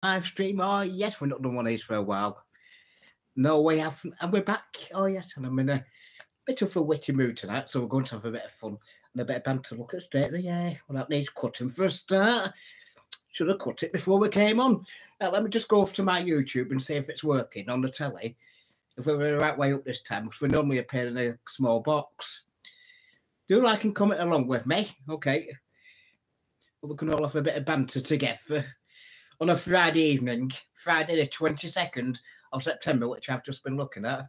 live stream. Oh, yes, we've not done one of these for a while. No, we haven't. And we're back. Oh, yes, and I'm in a bit of a witty mood tonight, so we're going to have a bit of fun and a bit of banter. Look at state of the year. Well, that needs cutting for a start. Should have cut it before we came on. Let me just go off to my YouTube and see if it's working on the telly. If we're the right way up this time, because we normally appear in a small box. Do like and comment along with me, okay? We can all have a bit of banter together on a Friday evening, Friday the 22nd of September, which I've just been looking at.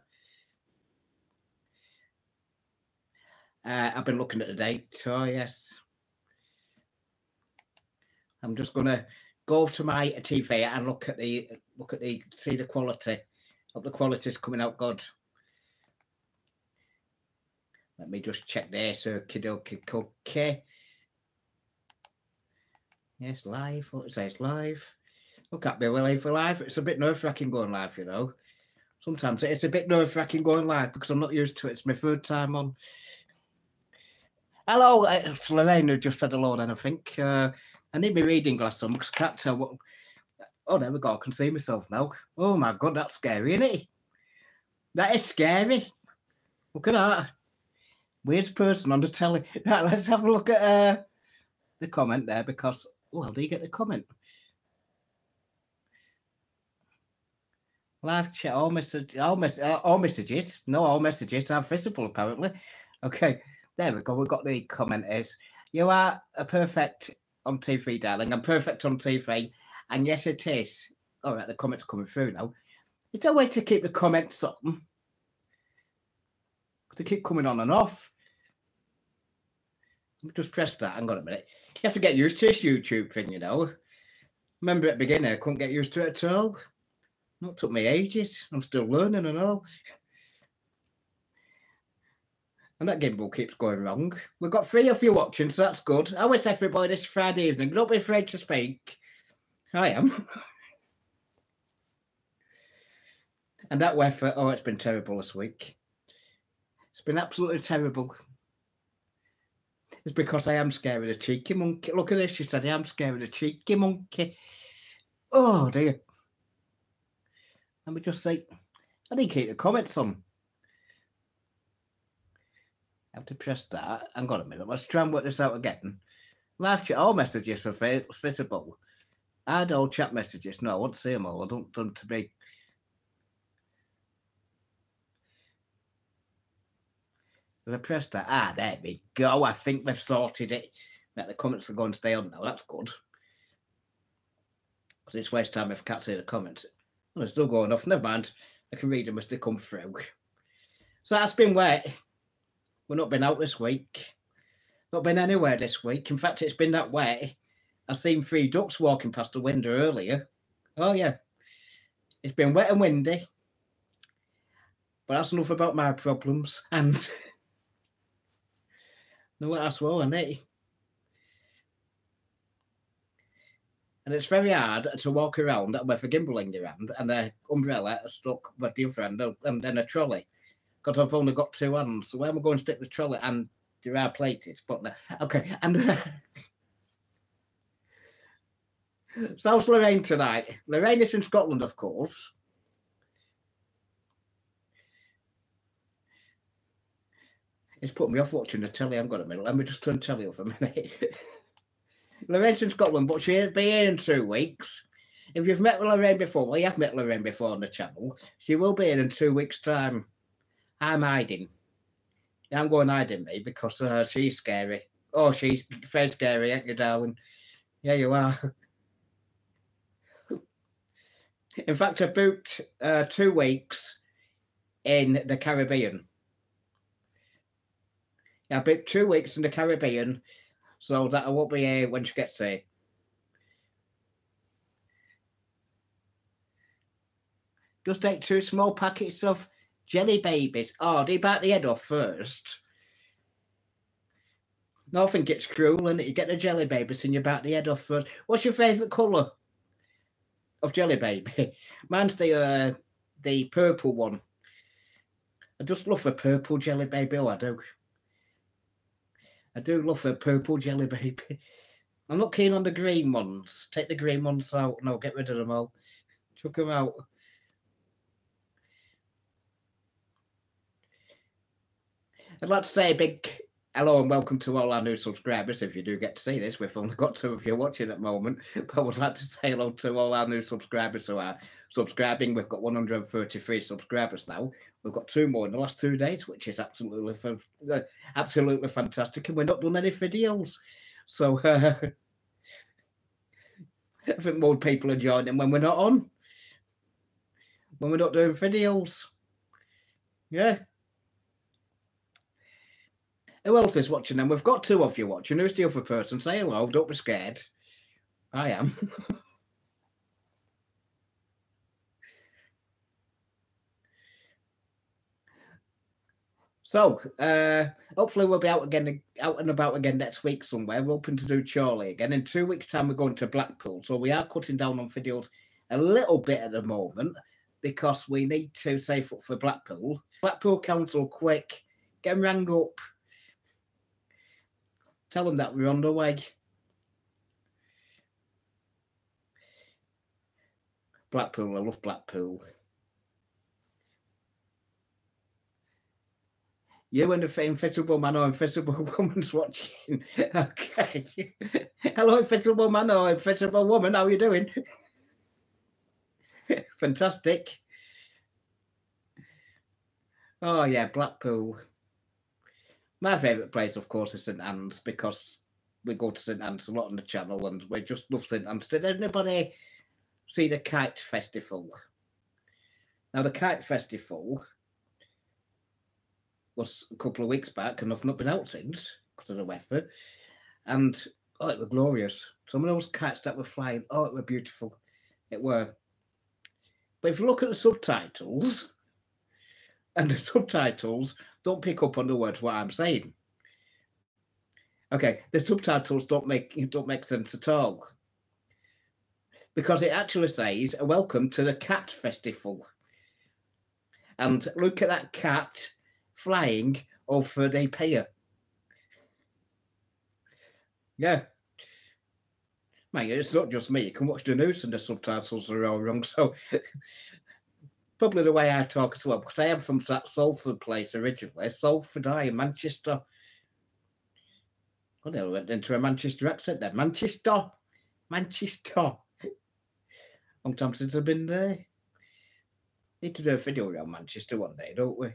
I've been looking at the date. Oh, yes. I'm just going to go over to my TV and look at the see the quality. Hope the quality's coming out good. Let me just check this. Okay. Yes, live. What it says live. Look at me, we're live. It's a bit nerve-wracking going live, you know. Sometimes it's a bit nerve-wracking going live because I'm not used to it. It's my third time on. Hello, it's Lorraine who just said hello then, I think. I need my reading glass on because I can't tell what... Oh, there we go. I can see myself now. Oh, my God, that's scary, isn't it? That is scary. Look at that. Weird person on the telly. Right, let's have a look at the comment there because... Oh, how do you get the comment? Live chat, all messages. No, all messages are visible, apparently. Okay, there we go. We've got the comment is, you are a perfect on TV, darling. I'm perfect on TV. And yes, it is. All right, the comments coming through now. It's a way to keep the comments on. To keep coming on and off. Just press that. Hang on a minute. You have to get used to this YouTube thing, you know. Remember at the beginning, I couldn't get used to it at all. It took me ages. I'm still learning and all. And that gimbal keeps going wrong. We've got 3 of you watching, so that's good. How is everybody this Friday evening? Don't be afraid to speak. I am. And that weather, oh, it's been terrible this week. It's been absolutely terrible. It's because I am scared of the cheeky monkey. Look at this, she said, I am scared of the cheeky monkey. Oh, dear. Let me just say, I didn't keep the comments on. I have to press that. Hang on a minute. Let's try and work this out again. Live chat, all messages are visible. Add all chat messages. No, I want to see them all. I don't want them to be. If I press that, there we go. I think we've sorted it. That the comments are going to stay on now. That's good. Because it's waste time if I can't see the comments. Well, it's still going off. Never mind. I can read them as they come through. So that's been wet. We've not been out this week. Not been anywhere this week. In fact, it's been that wet. I've seen 3 ducks walking past the window earlier. Oh, yeah. It's been wet and windy. But that's enough about my problems. And... no, that's well, isn't it? And it's very hard to walk around with a gimbal in your hand and an umbrella stuck with the other hand and then a trolley. Because I've only got 2 hands. So where am I going to stick the trolley and there are plates? But okay, and so how's Lorraine tonight? Lorraine is in Scotland, of course. It's put me off watching the telly. I've got a minute. Let me just turn the telly off a minute. Lorraine's in Scotland, but she'll be here in 2 weeks. If you've met Lorraine before, well, you have met Lorraine before on the channel. She will be here in 2 weeks' time. I'm hiding. I'm going hiding, me, because she's scary. Oh, she's very scary, ain't you, darling? Yeah, you are. In fact, I booked 2 weeks in the Caribbean. I booked 2 weeks in the Caribbean so that I won't be here when she gets here. Just take 2 small packets of jelly babies. Oh, do you bite the head off first? No, I think it's cruel, and you get the jelly babies and you bite the head off first. What's your favourite colour of jelly baby? Mine's the purple one. I just love a purple jelly baby. Oh, I do. I do love a purple jelly baby. I'm not keen on the green ones. Take the green ones out. No, get rid of them all. Chuck them out. I'd like to say a big hello and welcome to all our new subscribers. If you do get to see this, we've only got 2 of you watching at the moment, but I would like to say hello to all our new subscribers who are subscribing. We've got 133 subscribers now. We've got 2 more in the last 2 days, which is absolutely fantastic, and we're not doing any videos. So I think more people are joining when we're not on, when we're not doing videos. Yeah. Who else is watching? And we've got 2 of you watching. Who's the other person? Say hello. Don't be scared. I am. So, hopefully we'll be out and about again next week somewhere. We're hoping to do Chorley again. In 2 weeks' time, we're going to Blackpool. So we are cutting down on videos a little bit at the moment because we need to save up for Blackpool. Blackpool Council, quick, get them rang up. Tell them that we're on the way. Blackpool, I love Blackpool. You and the Invisible Man or Invisible Woman's watching. Okay. Hello, Invisible Man or Invisible Woman. How are you doing? Fantastic. Oh, yeah, Blackpool. My favourite place, of course, is St Anne's because we go to St Anne's a lot on the channel and we just love St Anne's. Did anybody see the Kite Festival? Now, the Kite Festival was a couple of weeks back and I've not been out since because of the weather. And, oh, it was glorious. Some of those kites that were flying, oh, it were beautiful. It were. But if you look at the subtitles, and the subtitles don't pick up on the words what I'm saying. Okay, the subtitles don't make sense at all. Because it actually says, welcome to the Cat Festival. And look at that cat flying over the pier. Yeah. Man, it's not just me. You can watch the news and the subtitles are all wrong. So probably the way I talk as well, because I am from that Salford place originally. Salford, in Manchester. Oh, they went into a Manchester accent there. Manchester. Long time since I've been there. Need to do a video around Manchester one day, don't we?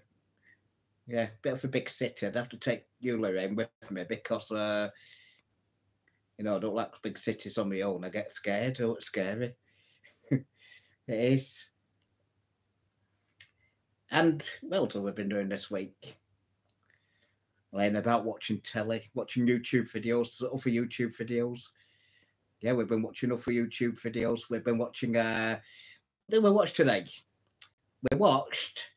Yeah, bit of a big city. I'd have to take Eula in with me because, I don't like big cities on my own. I get scared. Oh, it's scary. It is. And what else have we been doing this week? Laying about watching telly, watching YouTube videos, other YouTube videos. Yeah, we've been watching other YouTube videos. We've been watching, then we watched today. We watched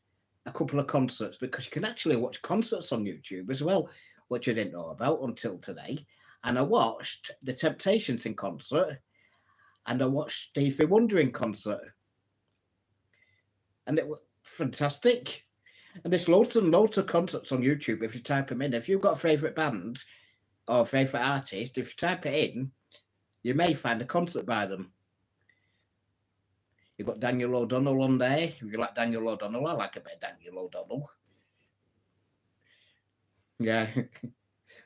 a couple of concerts because you can actually watch concerts on YouTube as well, which I didn't know about until today. And I watched The Temptations in concert and I watched Stevie Wonder in concert. And it was fantastic. And there's loads and loads of concerts on YouTube if you type them in. If you've got a favourite band or favourite artist, if you type it in, you may find a concert by them. You've got Daniel O'Donnell on there. If you like Daniel O'Donnell, I like a bit of Daniel O'Donnell. Yeah.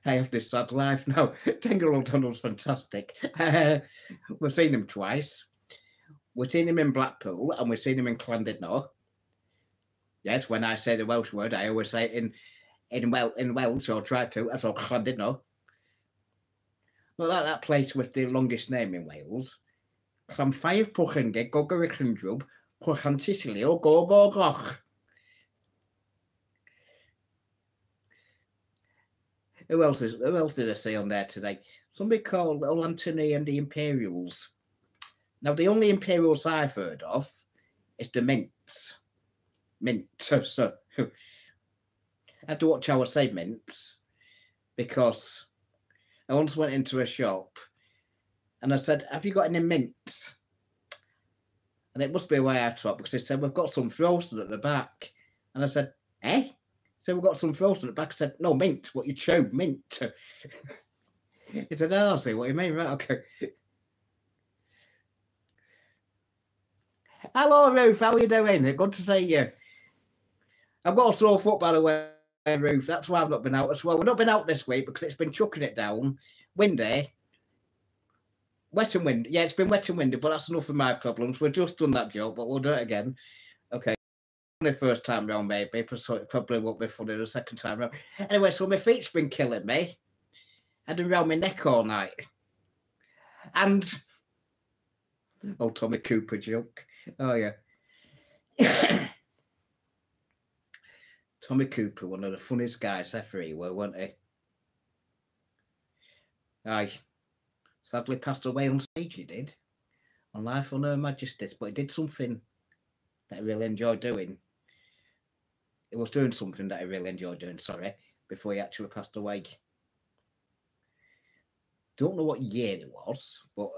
I have this sad life now. Daniel O'Donnell's fantastic. We've seen him twice. We've seen him in Blackpool and we've seen him in Llandudno. Yes, when I say the Welsh word, I always say it in Welsh, or try to, as well, Llandudno. Not like that place with the longest name in Wales. Llanffair Pwllhangeg, Gogaricandrwb, Pwllhantisilio, Goch. Who else did I see on there today? Somebody called Old Anthony and the Imperials. Now, the only Imperials I've heard of is the Mints. So I have to watch how I say mints because I once went into a shop and I said, have you got any mints? And it must be a way out of because they said, we've got some frozen at the back. And I said, eh? So we've got some frozen at the back. I said, no, mint, what you chewed, mint. He said, oh, I see what you mean, right? Okay. Hello, Ruth. How are you doing? Good to see you. I've got a sore foot, by the way, Ruth. That's why I've not been out as well. We've not been out this week because it's been chucking it down. Windy. Wet and windy. Yeah, it's been wet and windy, but that's enough of my problems. We've just done that joke, but we'll do it again. Okay. The first time round, maybe. So it probably won't be funny the second time round. Anyway, so my feet's been killing me. I've been round my neck all night. And... oh, Tommy Cooper joke. Oh, yeah. Tommy Cooper, one of the funniest guys ever he were, wasn't he? Aye. Sadly passed away on stage, he did. On Life on Her Majesty's, but he did something that I really enjoyed doing. He was doing something that I really enjoyed doing, sorry, before he actually passed away. Don't know what year it was, but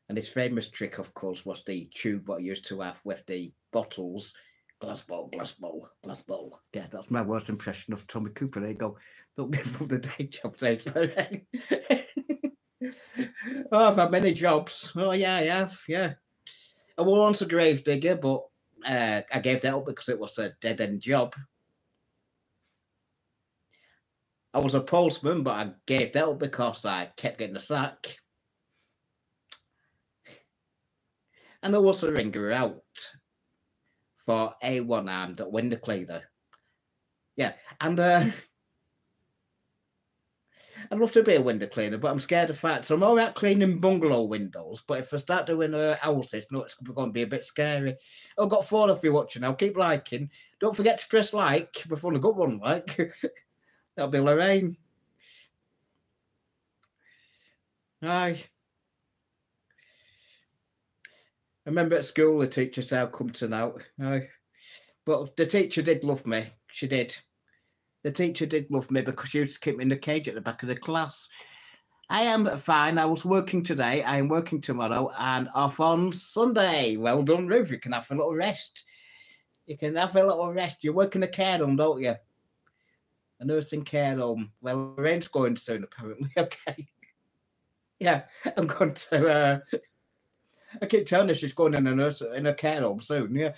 And his famous trick, of course, was the tube what I used to have with the bottles. Glass bottle, glass bottle, glass bottle. Yeah, that's my worst impression of Tommy Cooper. There you go. Don't give up the day job, sorry. Oh, I've had many jobs. Oh, yeah, I have, yeah. I was once a grave digger, but I gave that up because it was a dead-end job. I was a postman, but I gave that up because I kept getting the sack. And I was a ringer out for a one-armed window cleaner. Yeah, and I'd love to be a window cleaner, but I'm scared of that. So I'm all right cleaning bungalow windows, but if I start doing houses, no, it's going to be a bit scary. I've got 4 of you watching now. Keep liking. Don't forget to press like before I got one like. That'll be Lorraine. Aye. I remember at school the teacher said, I'll come to now. Aye. But the teacher did love me. She did. The teacher did love me because she used to keep me in the cage at the back of the class. I am fine. I was working today. I am working tomorrow and off on Sunday. Well done, Ruth. You can have a little rest. You can have a little rest. You're working a care home, don't you? A nursing care home. Well, Lorraine's going soon, apparently. Okay. Yeah, I'm going to... I keep telling her she's going in a care home soon, yeah.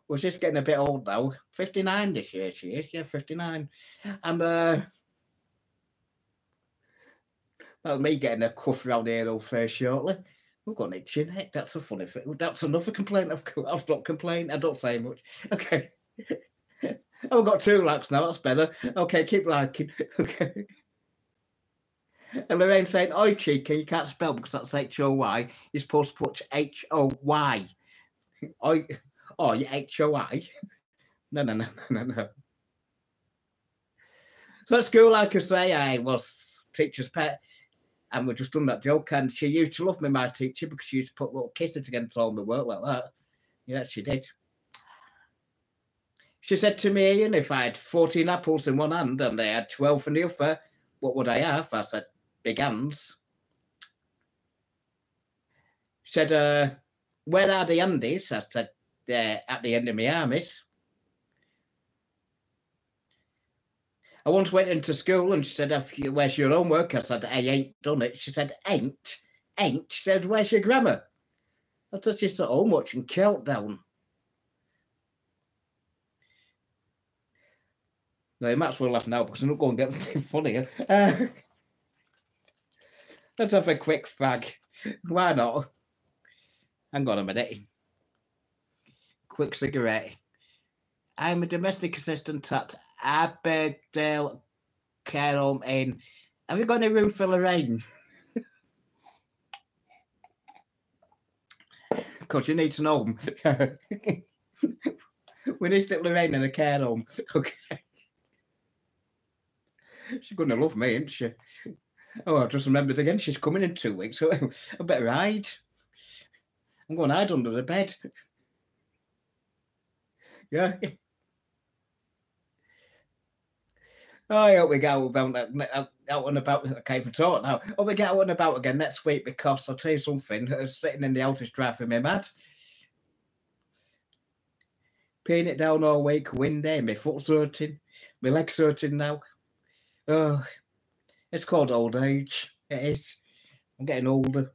Well, she's getting a bit old now. 59 this year, she is. Yeah, 59. And that's me getting a cuff around here all fair shortly. We've got an itchy neck. That's a funny thing. That's another complaint. I'll stop complaining. I don't say much. Okay. Oh, we've got 2 likes now. That's better. Okay, keep liking. Okay. And Lorraine saying, oi, cheeky, you can't spell because that's H-O-Y. You're supposed to put H-O-Y. Oi, oh, H-O-Y. No. So at school, like I say, I was teacher's pet. And we just done that joke. And she used to love me, my teacher, because she used to put little kisses against all my work like that. Yeah, she did. She said to me, Ian, if I had 14 apples in one hand and I had 12 in the other, what would I have? I said, big hands. She said, where are the Andes? I said, they're at the end of my armies. I once went into school and she said, where's your homework? I said, I ain't done it. She said, ain't? She said, where's your grammar? I thought she's at home watching Countdown. No, you might as well laugh now because I'm not going to get anything funnier. Let's have a quick fag. Why not? Hang on a minute. Quick cigarette. I'm a domestic assistant at Aberdale Care Home in... Have you got any room for Lorraine? Because you need to know. We need to stick Lorraine in a care home. Okay. She's going to love me, isn't she? Oh, I just remembered again. She's coming in 2 weeks. So I better hide. I'm going to hide under the bed. Yeah. Oh, I hope we get out and about. I can't even talk now. I hope we get out and about again next week because I'll tell you something. Sitting in the house is driving me mad. Peeing it down all week, windy, my foot's hurting. My leg's hurting now. Oh, it's called old age. It is. I'm getting older.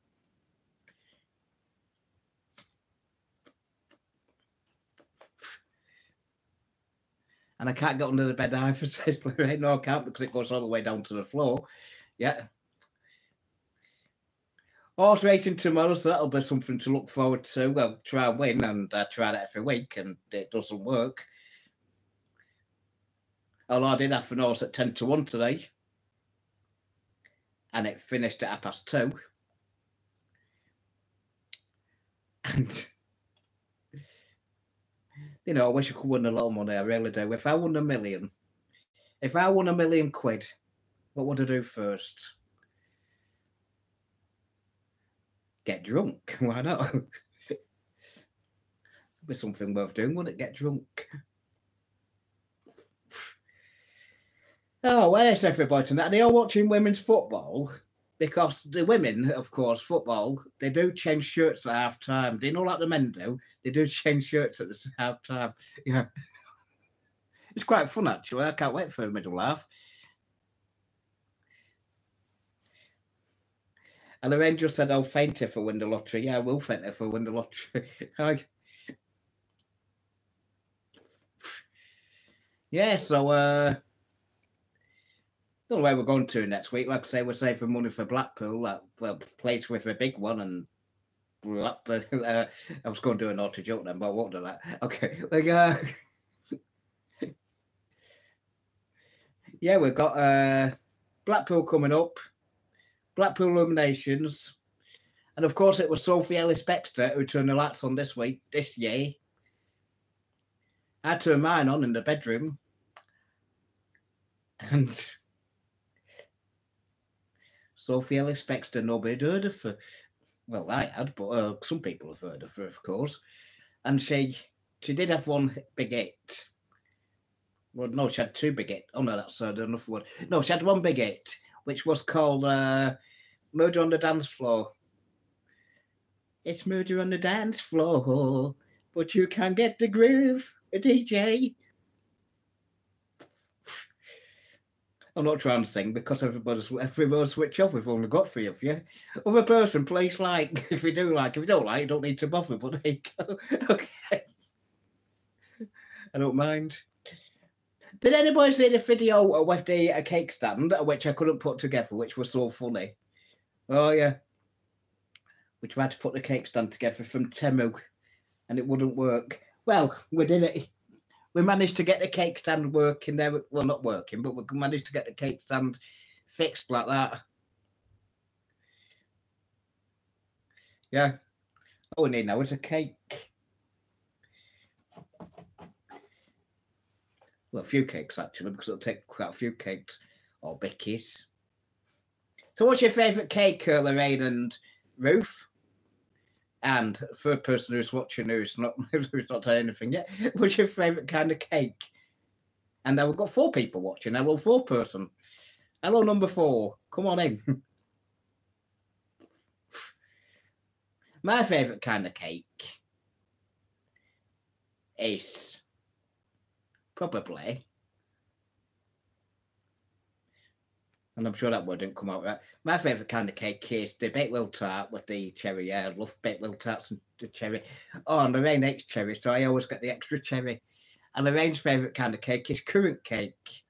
And I can't get under the bed either, says Lorraine. No, I can't because it goes all the way down to the floor. Yeah. Horse racing tomorrow, so that'll be something to look forward to. Well, try and win, and I try that every week, and it doesn't work. Although I did have an horse at 10-1 today, and it finished at 2:30. And you know, I wish I could win a lot of money. I really do. If I won £1 million, if I won £1 million, what would I do first? Get drunk. Why not? Be something worth doing, wouldn't it? Get drunk. Oh, where is everybody tonight? Are they all watching women's football? Because the women, of course, football, they do change shirts at half time. Do you know like the men do? They do change shirts at the half time. Yeah. It's quite fun, actually. I can't wait for a middle half. And the Rangers said, I'll faint if I win the lottery. Yeah, I will faint if I win the lottery. Yeah, so don't know where we're going to next week. Like I say, we're saving money for Blackpool, that place with a big one, and Blackpool. I was going to do a naughty joke then, but I won't do that. Okay, yeah, we've got Blackpool coming up, Blackpool Illuminations, and of course it was Sophie Ellis-Bextor who turned the lights on this year. I turned mine on in the bedroom, and Sophie Ellis-Bextor, nobody heard of her. Well, I had, but some people have heard of her, of course. And she did have one big hit. Well, no, she had two big hits. Oh, no, that's enough word. No, she had one big hit, which was called Murder on the Dance Floor. It's murder on the dance floor, but you can't get the groove, DJ. I'm not trying to sing because everybody's switch off. We've only got 3 of you. Other person, please like. If you do like, if you don't like, you don't need to bother. But there you go. Okay. I don't mind. Did anybody see the video with the cake stand, which I couldn't put together, which was so funny? Oh yeah. We tried to put the cake stand together from Temu, and it wouldn't work. Well, we did it. We managed to get the cake stand working there. Well, not working, but we managed to get the cake stand fixed like that. Yeah. All we need now is a cake. Well, a few cakes, actually, because it'll take quite a few cakes or bickies. So what's your favourite cake, Lorraine and Ruth? And for a person who's watching who's not done anything yet, what's your favourite kind of cake? And now we've got 4 people watching. Hello, 4 person. Hello, number 4. Come on in. My favourite kind of cake is probably, and I'm sure that word didn't come out right. My favourite kind of cake is the Bakewell tart with the cherry. Yeah, I love Bakewell tarts and the cherry. Oh, and Lorraine hates cherry, so I always get the extra cherry. And Lorraine's favourite kind of cake is currant cake.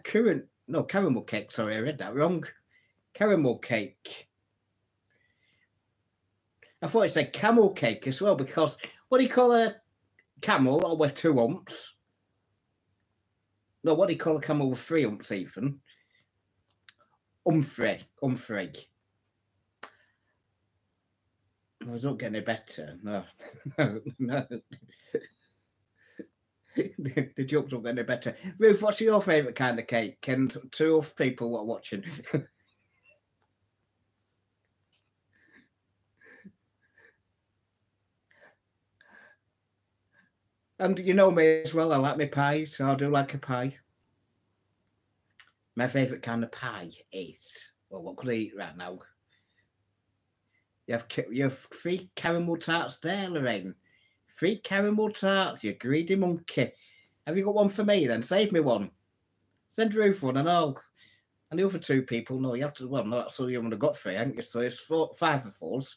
Caramel cake. Sorry, I read that wrong. Caramel cake. I thought it said camel cake as well, because what do you call a camel with 2 humps? No, what do you call a camel with 3 humps even? Humphrey. No, I don't get any better. No. No. The jokes don't get any better. Ruth, what's your favourite kind of cake? And 2 people are watching. And you know me as well, I like my pies, so I do like a pie. My favourite kind of pie is, well, what could I eat right now? You have 3 caramel tarts there, Lorraine. 3 caramel tarts, you greedy monkey. Have you got one for me then? Save me one. Send Ruth one and all. And the other 2 people, no, you have to, well, no, so you only got 3, haven't you? So it's 5 of us.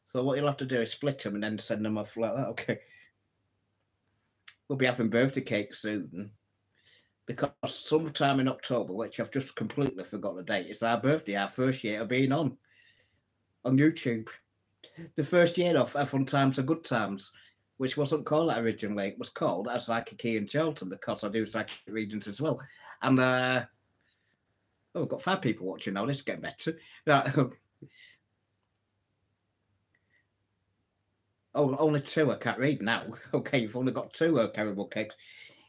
So what you'll have to do is split them and then send them off like that. Okay. We'll be having birthday cake soon. Because sometime in October, which I've just completely forgot the date, it's our birthday, our first year of being on YouTube. The first year of Fun Times and Good Times, which wasn't called that originally. It was called as Psychic Key in Charlton because I do psychic readings as well. And oh, we've got 5 people watching now. This is getting better. Oh, only 2 I can't read now. Okay, you've only got 2 caribou cakes.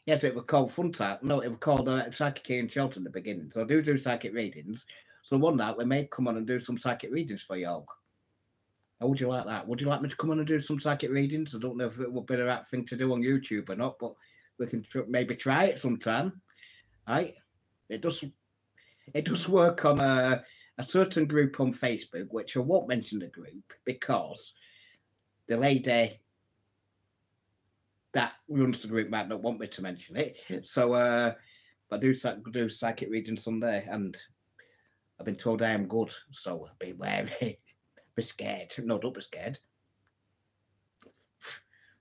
Yes, it was called Fun Time. No, it was called Psychic Key in Charlton at the beginning. So I do psychic readings. So one night we may come on and do some psychic readings for y'all. How would you like that? Would you like me to come on and do some psychic readings? I don't know if it would be the right thing to do on YouTube or not, but we can maybe try it sometime. Right? It does work on a certain group on Facebook, which I won't mention the group because the lady that runs the group might not want me to mention it. So I do psychic reading Sunday, and I've been told I am good, so be wary. Be scared. No, don't be scared.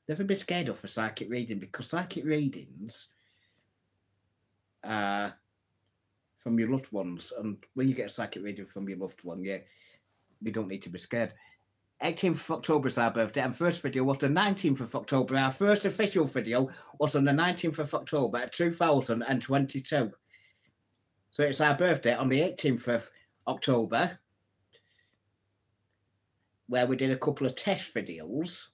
Never be scared of a psychic reading, because psychic readings are from your loved ones, and when you get a psychic reading from your loved one, you don't need to be scared. 18th of October is our birthday, and first video was the 19th of October. Our first official video was on the 19th of October 2022. So it's our birthday on the 18th of October, where we did a couple of test videos.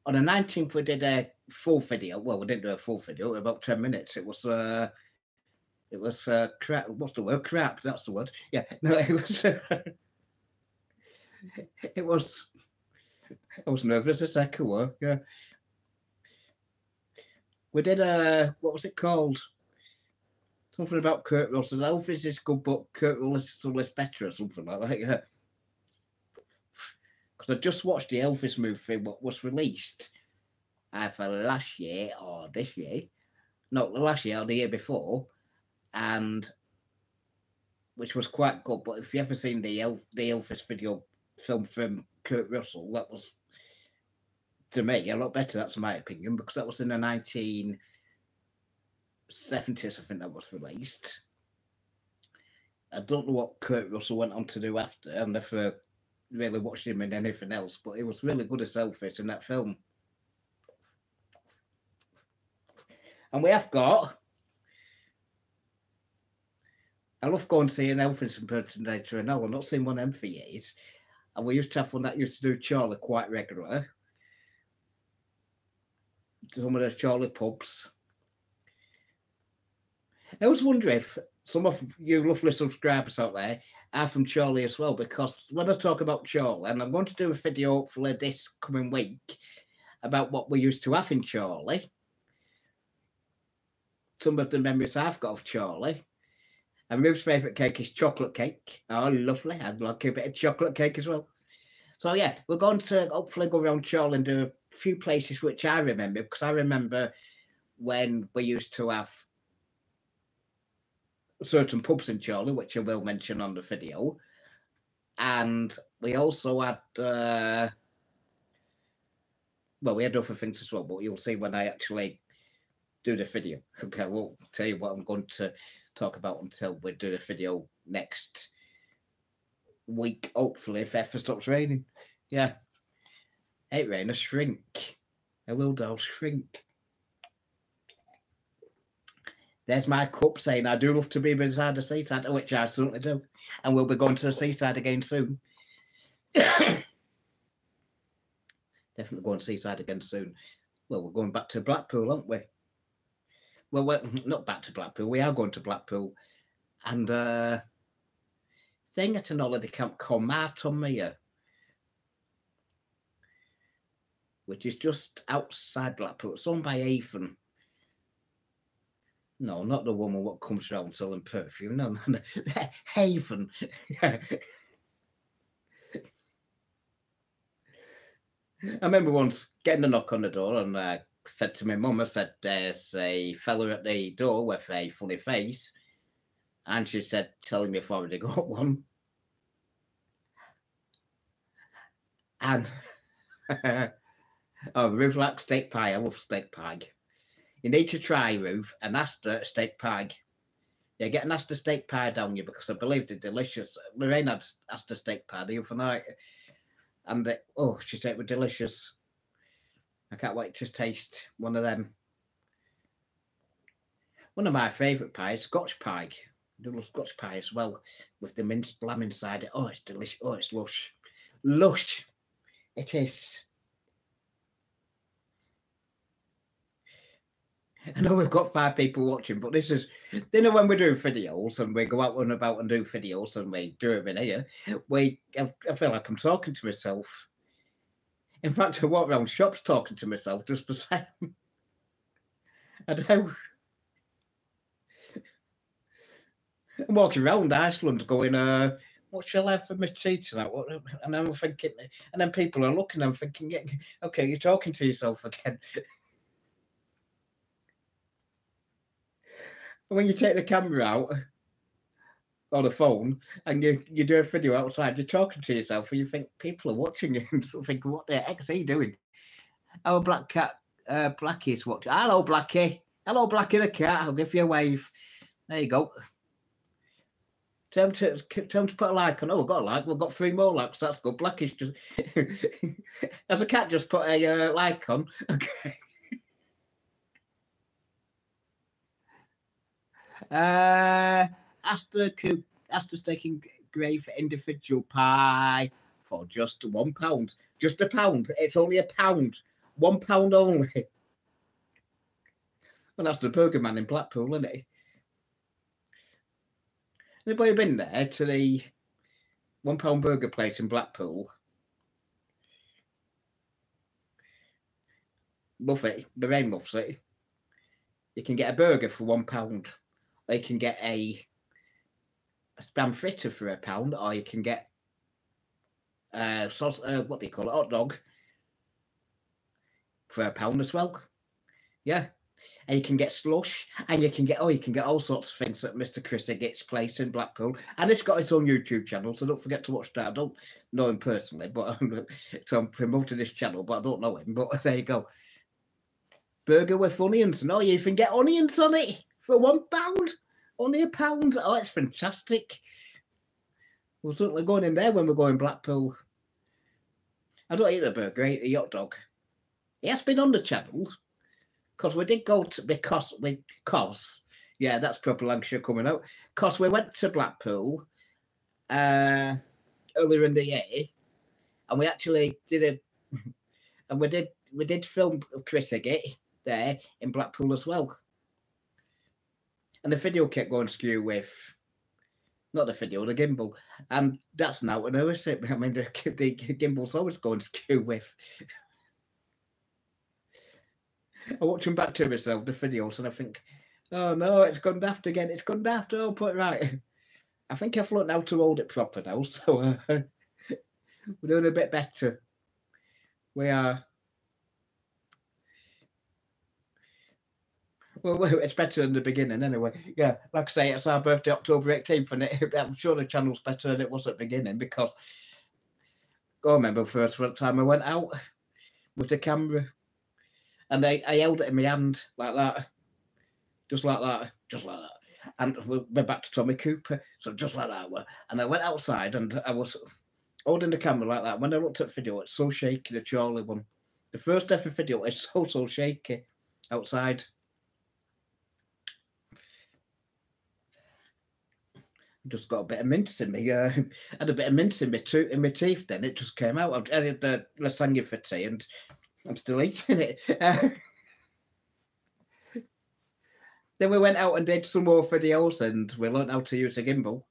On the 19th, we did a full video. Well, we didn't do a full video, about 10 minutes. It was crap. What's the word? Crap, that's the word. Yeah, no, it was... It was. I was nervous a second. Yeah. We did what was it called? Something about Kurt Russell. Elvis is good, but Kurt Russell is better, or something like that. Yeah. Because I just watched the Elvis movie, what was released either last year or this year. No, last year or the year before, and which was quite good. But if you ever seen the Elvis video film from Kurt Russell, that was, to me, a lot better. That's my opinion, because that was in the 1970s, I think that was released. I don't know what Kurt Russell went on to do after. I've never really watched him in anything else, but he was really good as Elvis in that film. And we have got... I love going to see an Elvis impersonator, and I've not seen one of them for years. And we used to have one that used to do Charlie quite regularly. Some of those Charlie pubs. I was wondering if some of you lovely subscribers out there are from Charlie as well, because when I talk about Charlie, and I'm going to do a video hopefully this coming week about what we used to have in Charlie. Some of the memories I've got of Charlie. And Ruth's favourite cake is chocolate cake. Oh, lovely. I'd like a bit of chocolate cake as well. So, yeah, we're going to hopefully go around Charlie and do a few places which I remember, because I remember when we used to have certain pubs in Charlie, which I will mention on the video. And we also had, well, we had other things as well, but you'll see when I actually do the video. Okay, I won't tell you what I'm going to talk about until we do the video next week, hopefully, if ever stops raining. Yeah. Ain't rain, a shrink. I will do shrink. There's my cup saying I do love to be beside the seaside, which I certainly do. And we'll be going to the seaside again soon. Definitely going to the seaside again soon. Well, we're going back to Blackpool, aren't we? Well, we're not back to Blackpool. We are going to Blackpool. And staying at an holiday camp called Marton, which is just outside Blackpool. It's owned by Avon. No, not the woman what comes around selling perfume. No. Haven. I remember once getting a knock on the door and said to my mum, I said, there's a fella at the door with a funny face. And she said, telling me if I already got one. And oh, Ruth likes steak pie. I love steak pie. You need to try, Ruth, an Asda steak pie. Yeah, get an Asda steak pie down you because I believe they're delicious. Lorraine had Asda steak pie the other night. And oh, she said it was delicious. I can't wait to taste one of them. One of my favourite pies, Scotch pie. I love Scotch pie as well, with the minced lamb inside it. Oh, it's delicious. Oh, it's lush. Lush. It is. I know we've got 5 people watching, but this is, you know, when we do videos and we go out and about and do videos and we do them in here, I feel like I'm talking to myself. In fact, I walk around shops talking to myself just the same. I do. I'm walking around Iceland going, what shall I have for my tea tonight? And I'm thinking, and then people are looking, I'm thinking, yeah, okay, you're talking to yourself again. When you take the camera out or the phone and you do a video outside, you're talking to yourself and you think people are watching you and sort of think, what the heck is he doing? Our black cat, Blackie's watching. Hello, Blackie. Hello, Blackie the cat. I'll give you a wave. There you go. Tell him to put a like on. Oh, we've got a like. We've got 3 more likes. That's good. Blackie's just... Has a cat just put a like on? Okay. Asda steak and gravy individual pie for just £1. Just £1. It's only £1. £1 only. Well, that's the Burger Man in Blackpool, isn't it? Anybody been there to the £1 burger place in Blackpool? Love it. Lorraine loves it. You can get a burger for £1. Or you can get a spam fritter for £1, or you can get what do you call it, hot dog for £1 as well. Yeah. And you can get slush, and you can get all sorts of things at Mr. Chris Higgitt's place in Blackpool. And it's got its own YouTube channel, so don't forget to watch that. I don't know him personally, but so I'm promoting this channel, but I don't know him. But there you go. Burger with onions. No, you can get onions on it for £1. Only £1. Oh, it's fantastic. We're certainly going in there when we're going Blackpool. I don't eat a burger, I eat a hot dog. It has been on the channel. Because we did go to, because yeah, that's proper Lancashire coming out. Because we went to Blackpool earlier in the year, and we actually did and we did film Chris Higgett there in Blackpool as well. And the video kept going skew with, not the video, the gimbal, and that's now an it. I mean, the gimbal's always going skew with. I watch them back to myself, the videos, and I think, oh no, it's gone daft again. It's gone daft. Oh, put it right. I think I've learned how to hold it proper now, so we're doing a bit better. We are. Well, it's better than the beginning anyway. Yeah, like I say, it's our birthday, October 18th, and I'm sure the channel's better than it was at the beginning because I remember the first time I went out with the camera. And I held it in my hand like that, just like that. And we're back to Tommy Cooper, so just like that. And I went outside and I was holding the camera like that. When I looked at the video, it's so shaky, the Charlie one. The first ever video is so shaky outside. Just got a bit of mince in me. Had a bit of mince in my teeth. Then it just came out. I had the lasagna for tea, and I'm still eating it. Then we went out and did some more videos, and we learned how to use a gimbal.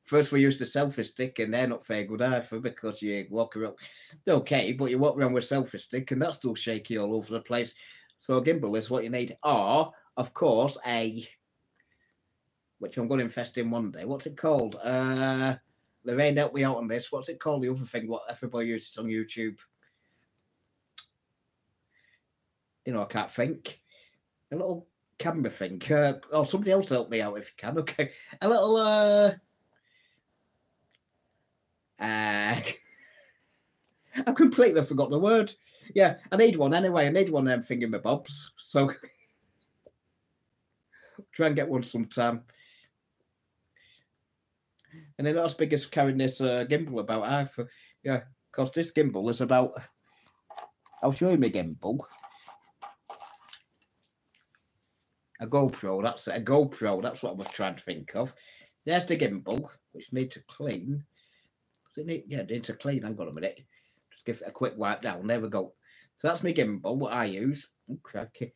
First, we used the selfie stick, and they're not very good either because you walk around. They're okay, but you walk around with a selfie stick, and that's still shaky all over the place. So a gimbal is what you need. Or, of course, which I'm going to invest in one day. What's it called? Lorraine, help me out on this. What's it called? The other thing, what everybody uses on YouTube. You know, I can't think. A little camera thing. Oh, somebody else help me out if you can. Okay. A little, I've completely forgotten the word. Yeah, I need one anyway. I need one of them thingamabobs. So try and get one sometime. And they're not as big as carrying this gimbal about either. Yeah, because this gimbal is about... I'll show you my gimbal. A GoPro, that's it. A GoPro, that's what I was trying to think of. There's the gimbal, which needs to clean. Does it need? Yeah, it needs to clean. Hang on a minute. Just give it a quick wipe down. There we go. So that's my gimbal, what I use. Oh, cracky.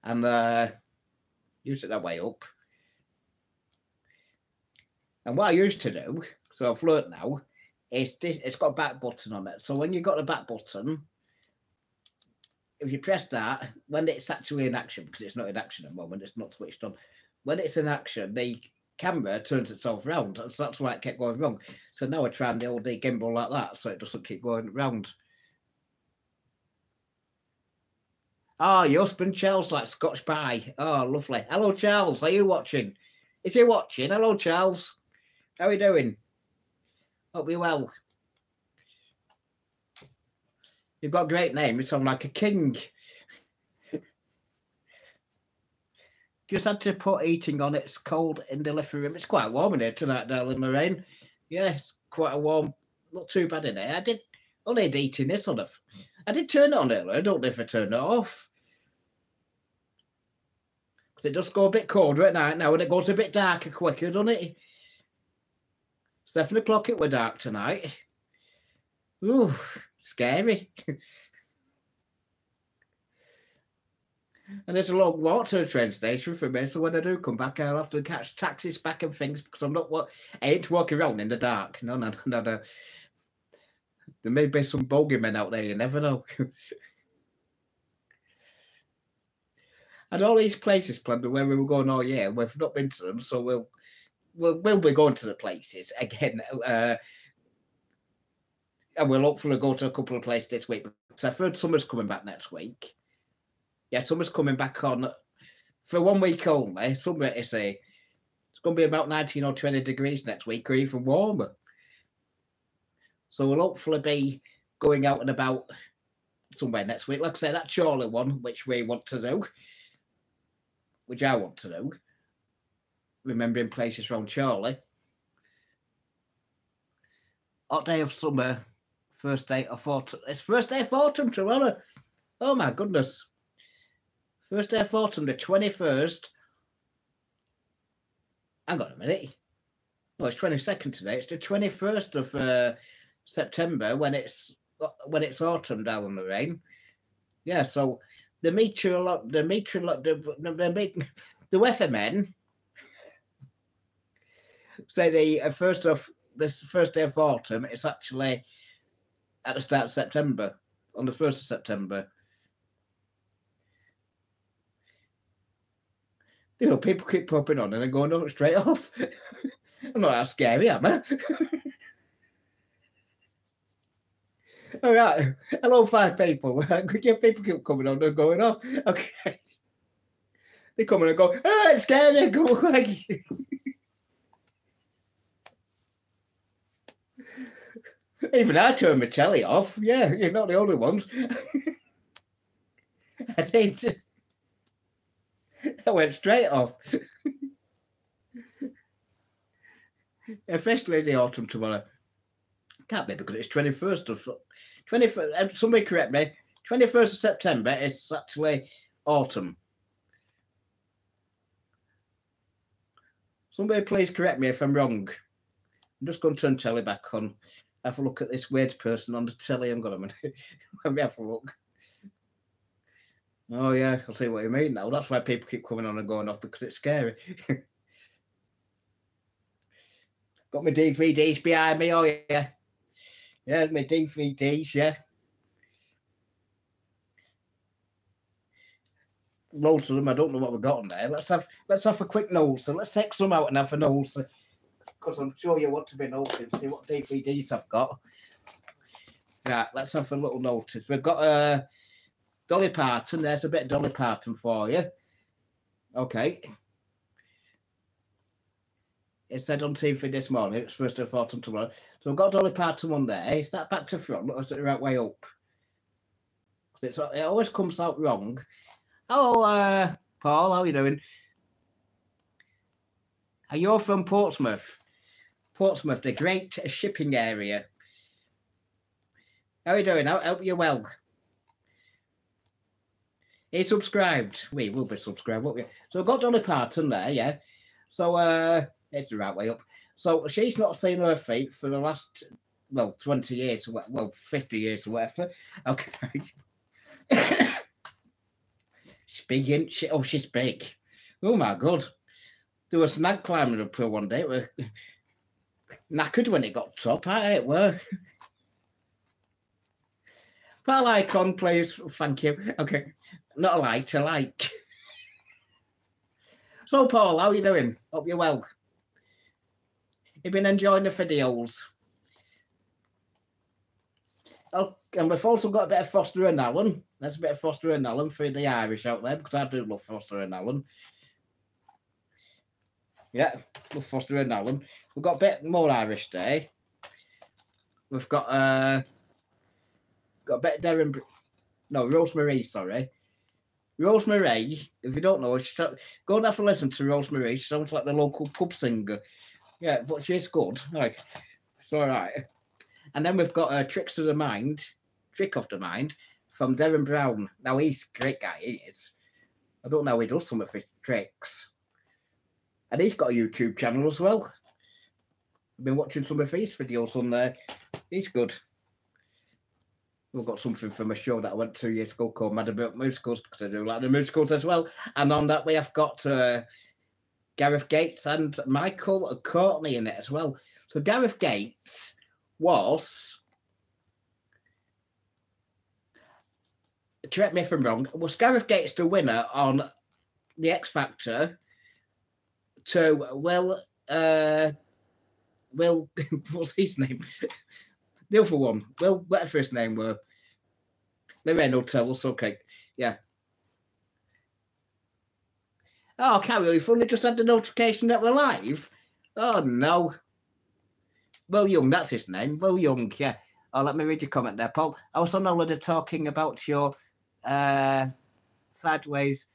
And use it that way up. And what I used to do, so I've learnt now, is this, it's got a back button on it. So when you've got the back button, if you press that, when it's actually in action, because it's not in action at the moment, it's not switched on. When it's in action, the camera turns itself around. And so that's why it kept going wrong. So now I try and hold the gimbal like that, so it doesn't keep going round. Oh, your husband Charles like Scotch pie. Oh, lovely. Hello, Charles. Are you watching? Is he watching? Hello, Charles. How are you doing? Hope you're well. You've got a great name. You sound like a king. Just had to put heating on. It's cold in the living room. It's quite warm in here tonight, darling Lorraine. Yeah, it's quite a warm. Not too bad in here. I did only had heating this on. I did turn it on earlier. I don't know if I turned it off. Because it does go a bit colder at night now, and it goes a bit darker quicker, doesn't it? 7 o'clock it were dark tonight. Ooh, scary. And there's a long walk to the train station for me, so when I do come back, I'll have to catch taxis back and things, because I'm not I ain't walking around in the dark. No. There may be some bogeymen out there, you never know. And all these places planned where we were going all year, we've not been to them, so we'll be going to the places again. And we'll hopefully go to a couple of places this week, because I've heard Summer's coming back next week. Yeah, Summer's coming back on for 1 week only. Summer, it's going to be about 19 or 20 degrees next week, or even warmer. So we'll hopefully be going out and about somewhere next week. Like I say, that Chorley one, which we want to do, which I want to do, remembering places around Chorley. Hot day of summer, first day of autumn. It's first day of autumn tomorrow. Oh my goodness. First day of autumn, the 21st. Hang on a minute. No, it's 22nd today. It's the 21st of September when it's autumn down in the rain. Yeah, so the weathermen say the first day of autumn, it's actually at the start of September, on the 1st of September. You know, people keep popping on and then going on straight off. I'm not that scary, am I? All right. Hello, 5 people. People keep coming on and going off. Okay. They come in and go, ah, it's scary. Go away. Even I turned my telly off. Yeah, you're not the only ones. I did. That went straight off. Especially in the autumn tomorrow. Can't be because it's 21st of 21st. Somebody correct me. 21st of September is actually autumn. Somebody please correct me if I'm wrong. I'm just going to turn telly back on. Have a look at this weird person on the telly. I'm going to let me have a look. Oh, yeah, I'll see what you mean now. That's why people keep coming on and going off, because it's scary. Got my DVDs behind me, oh, yeah. Yeah, my DVDs, yeah. Loads of them, I don't know what we've got on there. Let's have a quick nose. So let's take some out and have a nose, because I'm sure you want to be nosing, see what DVDs I've got. Right, let's have a little notice. We've got Dolly Parton. There's a bit of Dolly Parton for you. Okay. It said on TV this morning, it's first of autumn tomorrow. So we've got Dolly Parton one there. Is that back to front or is it the right way up? It always comes out wrong. Hello, Paul, how are you doing? Are you from Portsmouth? Portsmouth, the great shipping area. How are you doing? I hope you're well. Are you subscribed? We will be subscribed, won't we? So we've got Dolly Parton there, yeah. So it's the right way up. So she's not seen her feet for the last, well, 20 years, well, 50 years or whatever. Okay. She's big, isn't she? Oh, she's big. Oh my God. There was a snag climbing up her one day. It was knackered when it got top. It were. Pal icon, please. Thank you. Okay. Not a like, a like. So, Paul, how are you doing? Hope you're well. You've been enjoying the videos. Oh, and we've also got a bit of Foster and Allen. That's a bit of Foster and Allen for the Irish out there, because I do love Foster and Allen. Yeah, love Foster and Allen. We've got a bit more Irish Day. We've got a bit of Darren... No, Rosemary, sorry. Rosemary, if you don't know, go and have a listen to Rosemary. She sounds like the local pub singer. Yeah, but she's good. Like, it's all right. And then we've got Tricks of the Mind, Trick of the Mind, from Darren Brown. Now, he's a great guy, he is. I don't know how he does some of his tricks. And he's got a YouTube channel as well. I've been watching some of his videos on there. He's good. We've got something from a show that I went 2 years ago called Mad About Musicals, because I do like the musicals as well. And on that, we have got Gareth Gates and Michael Courtney in it as well. So Gareth Gates was, correct me if I'm wrong, was Gareth Gates the winner on the X Factor to Will, what's his name? The other one, Will, whatever his name were. Lorraine will tell us, okay. Yeah. Oh, can't really funny, just had the notification that we're live. Oh, no. Will Young, that's his name. Will Young, yeah. Oh, let me read your comment there, Paul. I was on holiday talking about your Sideways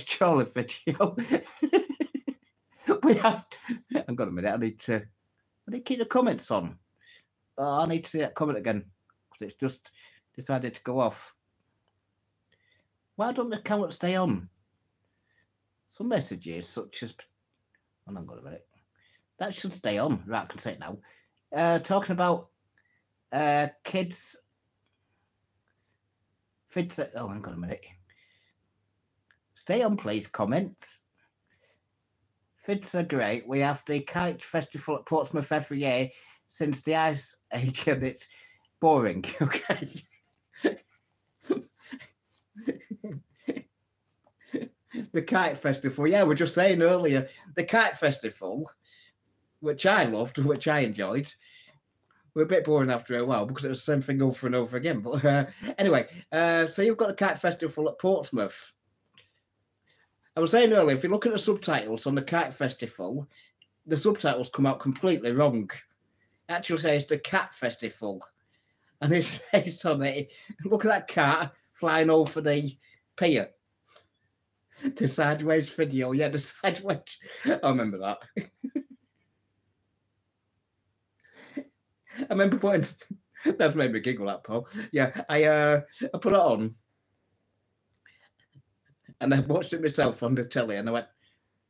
Charlie video. We have... Hang on a minute, I need to keep the comments on. Oh, I need to see that comment again. It's just decided to go off. Why don't the comments stay on? Some messages such as... Oh, hang on a minute. That should stay on. Right, I can say it now. Talking about kids... Oh, hang on a minute. Stay on, please, comments. Fids are great. We have the Kite Festival at Portsmouth every year since the Ice Age, and it's boring. Okay. The Kite Festival. Yeah, we were just saying earlier, the Kite Festival, which I loved, which I enjoyed, were a bit boring after a while because it was the same thing over and over again. But anyway, so you've got the Kite Festival at Portsmouth. I was saying earlier, if you look at the subtitles on the Kite Festival, the subtitles come out completely wrong. It actually says the Cat Festival. And it says on it, look at that cat flying over the pier. The Sideways video. Yeah, the Sideways. I remember that. I remember putting... That's made me giggle, that, Paul. Yeah, I put it on. And I watched it myself on the telly, and I went,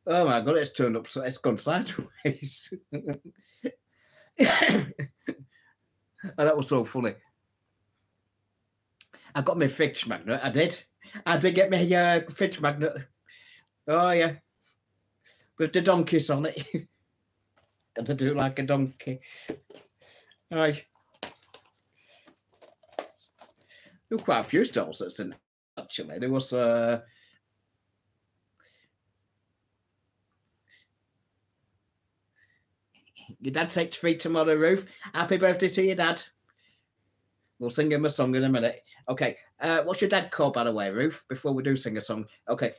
"Oh my God, it's turned up, so it's gone sideways." And that was so funny. I got my fridge magnet. I did get my fridge magnet. Oh yeah, with the donkeys on it. Gotta do like a donkey. Aye. There were quite a few stalls that's in. Actually, there was. Your dad takes free tomorrow, Ruth. Happy birthday to your dad. We'll sing him a song in a minute. Okay. What's your dad called, by the way, Ruth? Before we do sing a song. Okay.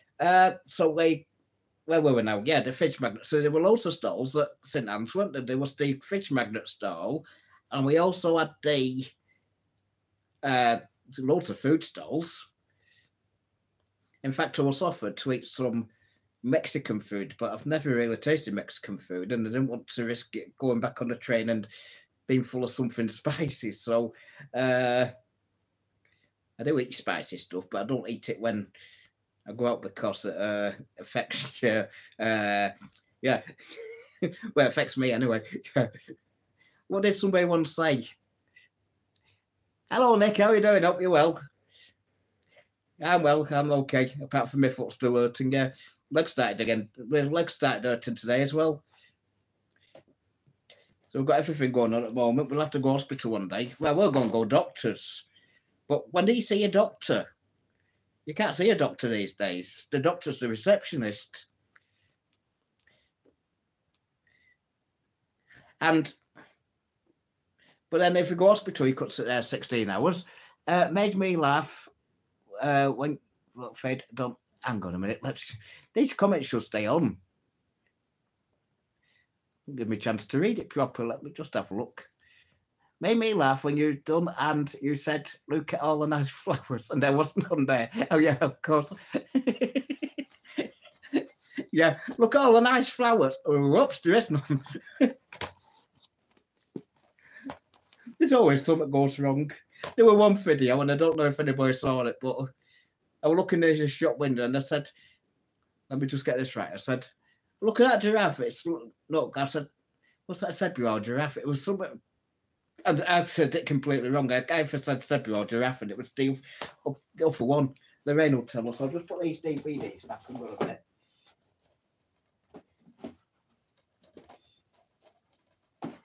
So where were we now? Yeah, the fridge magnet. So there were loads of stalls at St Anne's, weren't there? There was the fridge magnet stall, and we also had the loads of food stalls. In fact, I was offered to eat some Mexican food, but I've never really tasted Mexican food, and I didn't want to risk it going back on the train and being full of something spicy. So I do eat spicy stuff, but I don't eat it when I go out because it affects you. Yeah, well, it affects me anyway. What did somebody once say? Hello, Nick. How are you doing? Hope you're well. I'm well. I'm okay. Apart from my foot still hurting. Yeah, legs started again. My legs started hurting today as well. So we've got everything going on at the moment. We'll have to go to hospital one day. Well, we're going to go doctors. But when do you see a doctor? You can't see a doctor these days. The doctor's the receptionist. But then if you go to hospital, you could sit there 16 hours. Made me laugh when Fred don't hang on a minute. These comments should stay on. Give me a chance to read it properly. Let me just have a look. Made me laugh when you're done and you said, look at all the nice flowers, and there wasn't none there. Oh, yeah, of course. Yeah, look at all the nice flowers. Oh, upstairs, none. There's always something goes wrong. There was one video, and I don't know if anybody saw it, but I was looking in the shop window, and I said, let me just get this right. I said, look at that giraffe. Look, I said, what's that zebra giraffe? It was something. And I said it completely wrong. I said zebra giraffe, and it was Steve. Oh, for one, Lorraine will tell us. I'll just put these DVDs back and go a bit.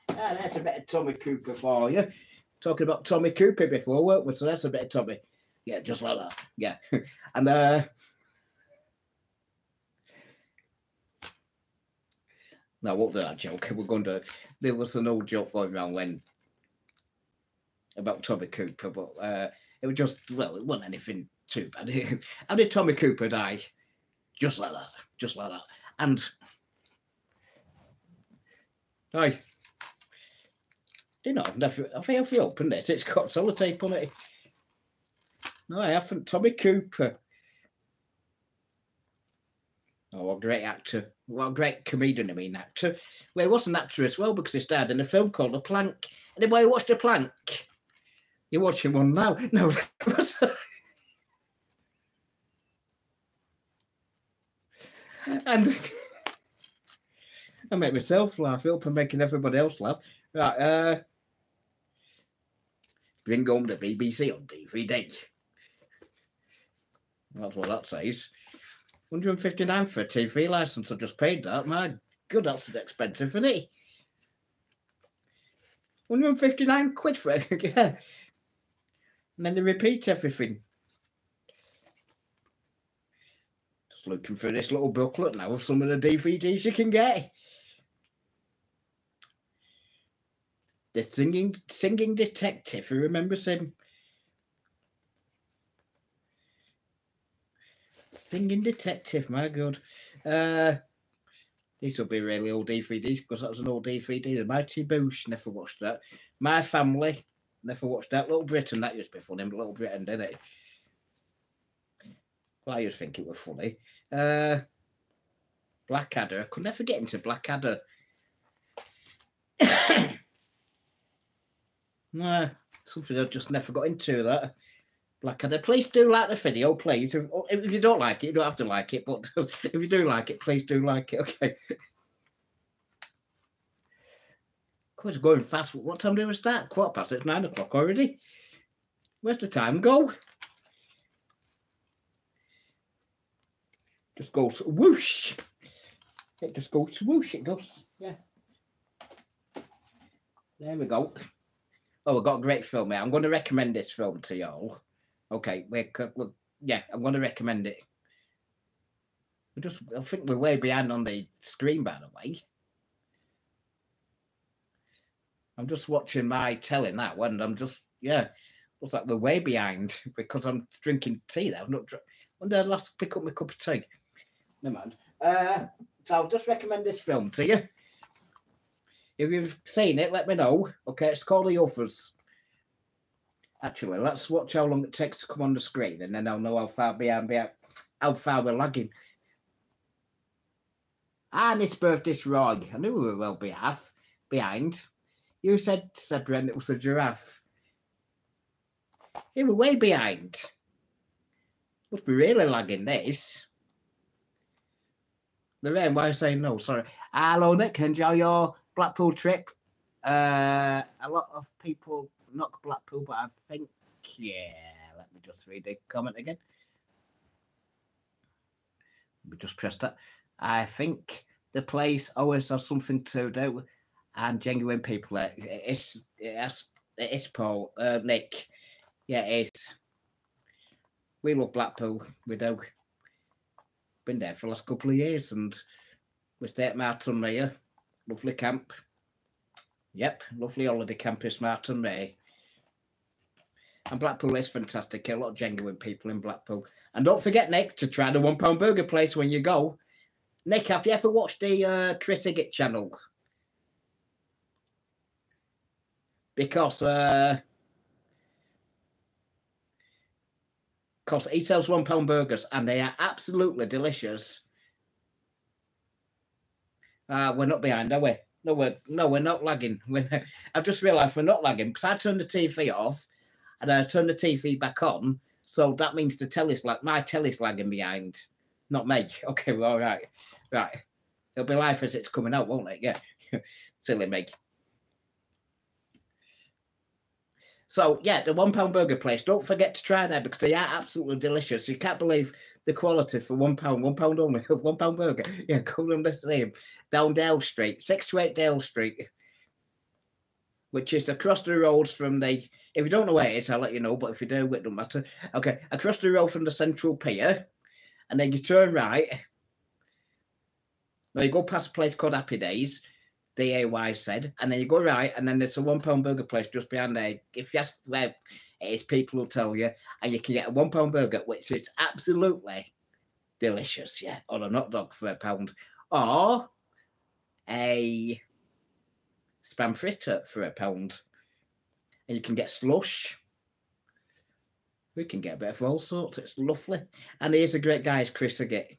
That's a bit of Tommy Cooper for you. Talking about Tommy Cooper before, weren't we? So that's a bit of Tommy. Yeah, just like that. Yeah. And no, what did that joke? We're going to. There was an old joke going around about Tommy Cooper, but it was just, well, it wasn't anything too bad. How did Tommy Cooper die? Just like that. Just like that. And I think I've opened it. It's got sellotape on it. No, I haven't. Tommy Cooper. Oh, what a great actor. What a great comedian, I mean, actor. Well, he was an actor as well because he starred in a film called The Plank. Anybody watched The Plank? You're watching one now? No. And I make myself laugh. I hope I'm making everybody else laugh. Right, bring home the BBC on DVD. That's what that says. 159 for a TV license. I just paid that. My God, that's expensive, isn't it? 159 quid for it. Yeah. And then they repeat everything. Just looking for this little booklet now of some of the DVDs you can get. The singing detective, who remembers him? Singing detective, my God. These will be really old DVDs because that was an old DVD. The Mighty Boosh, never watched that. My Family, never watched that. Little Britain, that used to be funny. Little Britain, didn't it? Well, I used to think it was funny. Blackadder, I could never get into Blackadder. No, something I just never got into, that. Blackadder. Please do like the video, please. If you don't like it, you don't have to like it, but if you do like it, please do like it, okay? God, it's going fast. What time do we start? 1:15. It's 9 o'clock already. Where's the time go? Just goes whoosh. It just goes whoosh, it does. Yeah. There we go. Oh, we've got a great film here. I'm going to recommend this film to y'all. Okay, yeah, I'm going to recommend it. I think we're way behind on the screen, by the way. I'm just watching my telly now, and I'm just, yeah, looks like we're way behind because I'm drinking tea now. I'm not. When did I last pick up my cup of tea? Never mind. So I'll just recommend this film to you. If you've seen it, let me know. Okay, it's called The Others. Actually, let's watch how long it takes to come on the screen, and then I'll know how far we're lagging. And it's birthday's Roy. I knew we were well behind. You said Brent, it was a giraffe. You were way behind. Must be really lagging this. Lorraine, why are you saying no? Sorry. Hello, Nick. Enjoy your Blackpool trip. A lot of people, not Blackpool, but I think, yeah. Let me just read the comment again. Let me just press that. I think the place always has something to do, and genuine people. It's Paul, Nick. Yeah, it is. We love Blackpool. We do. Been there for the last couple of years, and we stay at Martin Ray. Lovely camp. Yep, lovely holiday camp is Martin Ray. And Blackpool is fantastic. A lot of genuine people in Blackpool. And don't forget, Nick, to try the £1 burger place when you go. Nick, have you ever watched the Chris Higgett channel? Because he sells £1 burgers and they are absolutely delicious. We're not behind, are we? No, we're not lagging. I've just realised we're not lagging because I turned the TV off and I turned the TV back on. So that means the telly's my telly's lagging behind, not me. Okay, well, all right. Right. It'll be live as it's coming out, won't it? Yeah. Silly me. So, yeah, the £1 burger place. Don't forget to try that because they are absolutely delicious. You can't believe the quality for £1 only. £1 burger. Yeah, go on the name. Down Dale Street, 628 Dale Street, which is across the road from the... If you don't know where it is, I'll let you know, but if you do, it doesn't matter. Okay, across the road from the Central Pier, and then you turn right. Now, you go past a place called Happy Days, DAY said, and then you go right, and then there's a £1 burger place just behind there. If you ask where it is, people will tell you, and you can get a £1 burger, which is absolutely delicious, yeah, or a hot dog for £1, or a spam fritter for £1, and you can get slush. We can get a bit of all sorts. It's lovely, and he's a great guy, is Chris Higgett.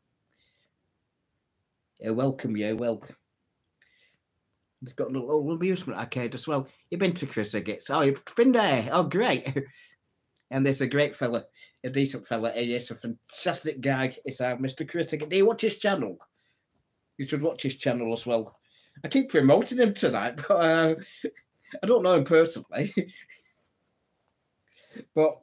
He'll welcome you. Welcome. He's got a little amusement arcade as well. You've been to Chris Higgett's? Oh, you've been there. Oh, great. And there's a great fella, a decent fella. He is a fantastic guy. It's Mr. Chris Higgett. Do you watch his channel? You should watch his channel as well. I keep promoting him tonight, but I don't know him personally. But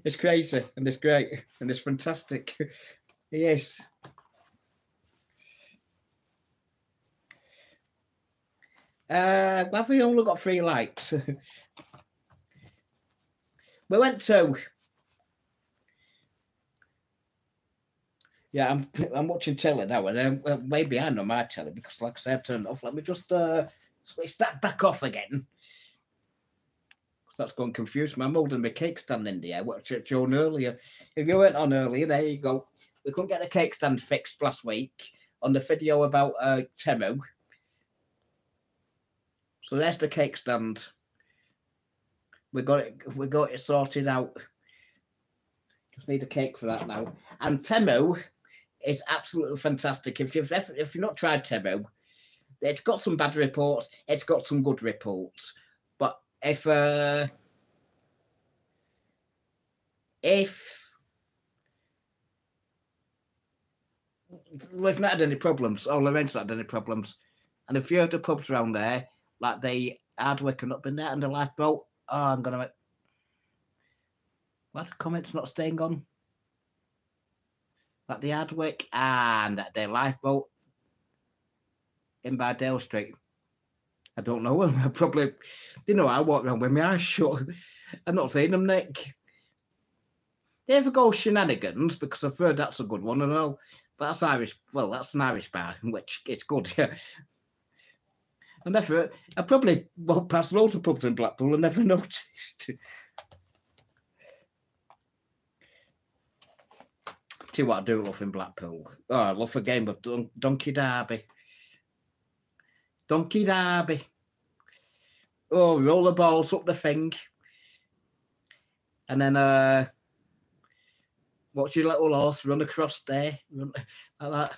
it's crazy and it's great and it's fantastic. Yes. Have we only got 3 likes? We went to... Yeah, I'm watching telly now, and I'm way behind on my telly because, like I said, I've turned it off. Let me just switch that back off again. That's going to confuse me. I'm holding my cake stand in the air. What I showed earlier. If you went on earlier, there you go. We couldn't get the cake stand fixed last week on the video about Temu. So there's the cake stand. We got it sorted out. Just need a cake for that now. And Temu is absolutely fantastic. If you've not tried Temu, it's got some bad reports. It's got some good reports. But if we've not had any problems, or Lorenz not had any problems, and a few of the pubs around there, like the Hardwick and up in there and the Lifeboat. Oh, I'm gonna make... What? Comments not staying on? Like the Hardwick and the Lifeboat in by Dale Street. I don't know. I probably... You know, I walk around with my eyes shut. I've not seen them, Nick. They ever go Shenanigans? Because I've heard that's a good one and all. But that's Irish. Well, that's an Irish bar, which is good, yeah. I probably walked past loads of pubs in Blackpool and never noticed. See what I do love in Blackpool. Oh, I love a game of Donkey Derby. Donkey Derby. Oh, roll the balls up the thing. And then watch your little horse run across there. Run, like that.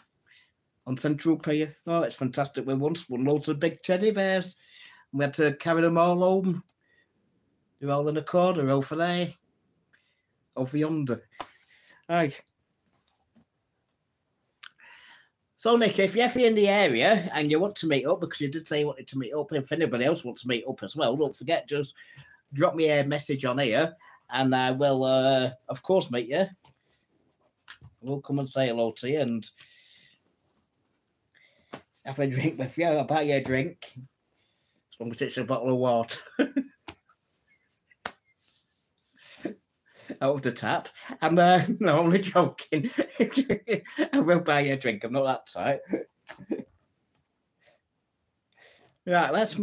On Central Pier. Oh, it's fantastic. We once won loads of big teddy bears. We had to carry them all home. They're all in a corner over there. Over yonder. Aye. So, Nick, if you're ever in the area and you want to meet up, because you did say you wanted to meet up, if anybody else wants to meet up as well, don't forget, just drop me a message on here and I will, of course, meet you. We'll come and say hello to you and have a drink with you. I'll buy you a drink, as long as it's a bottle of water. Out of the tap. And no, I'm only joking. I will buy you a drink. I'm not that tight. Right,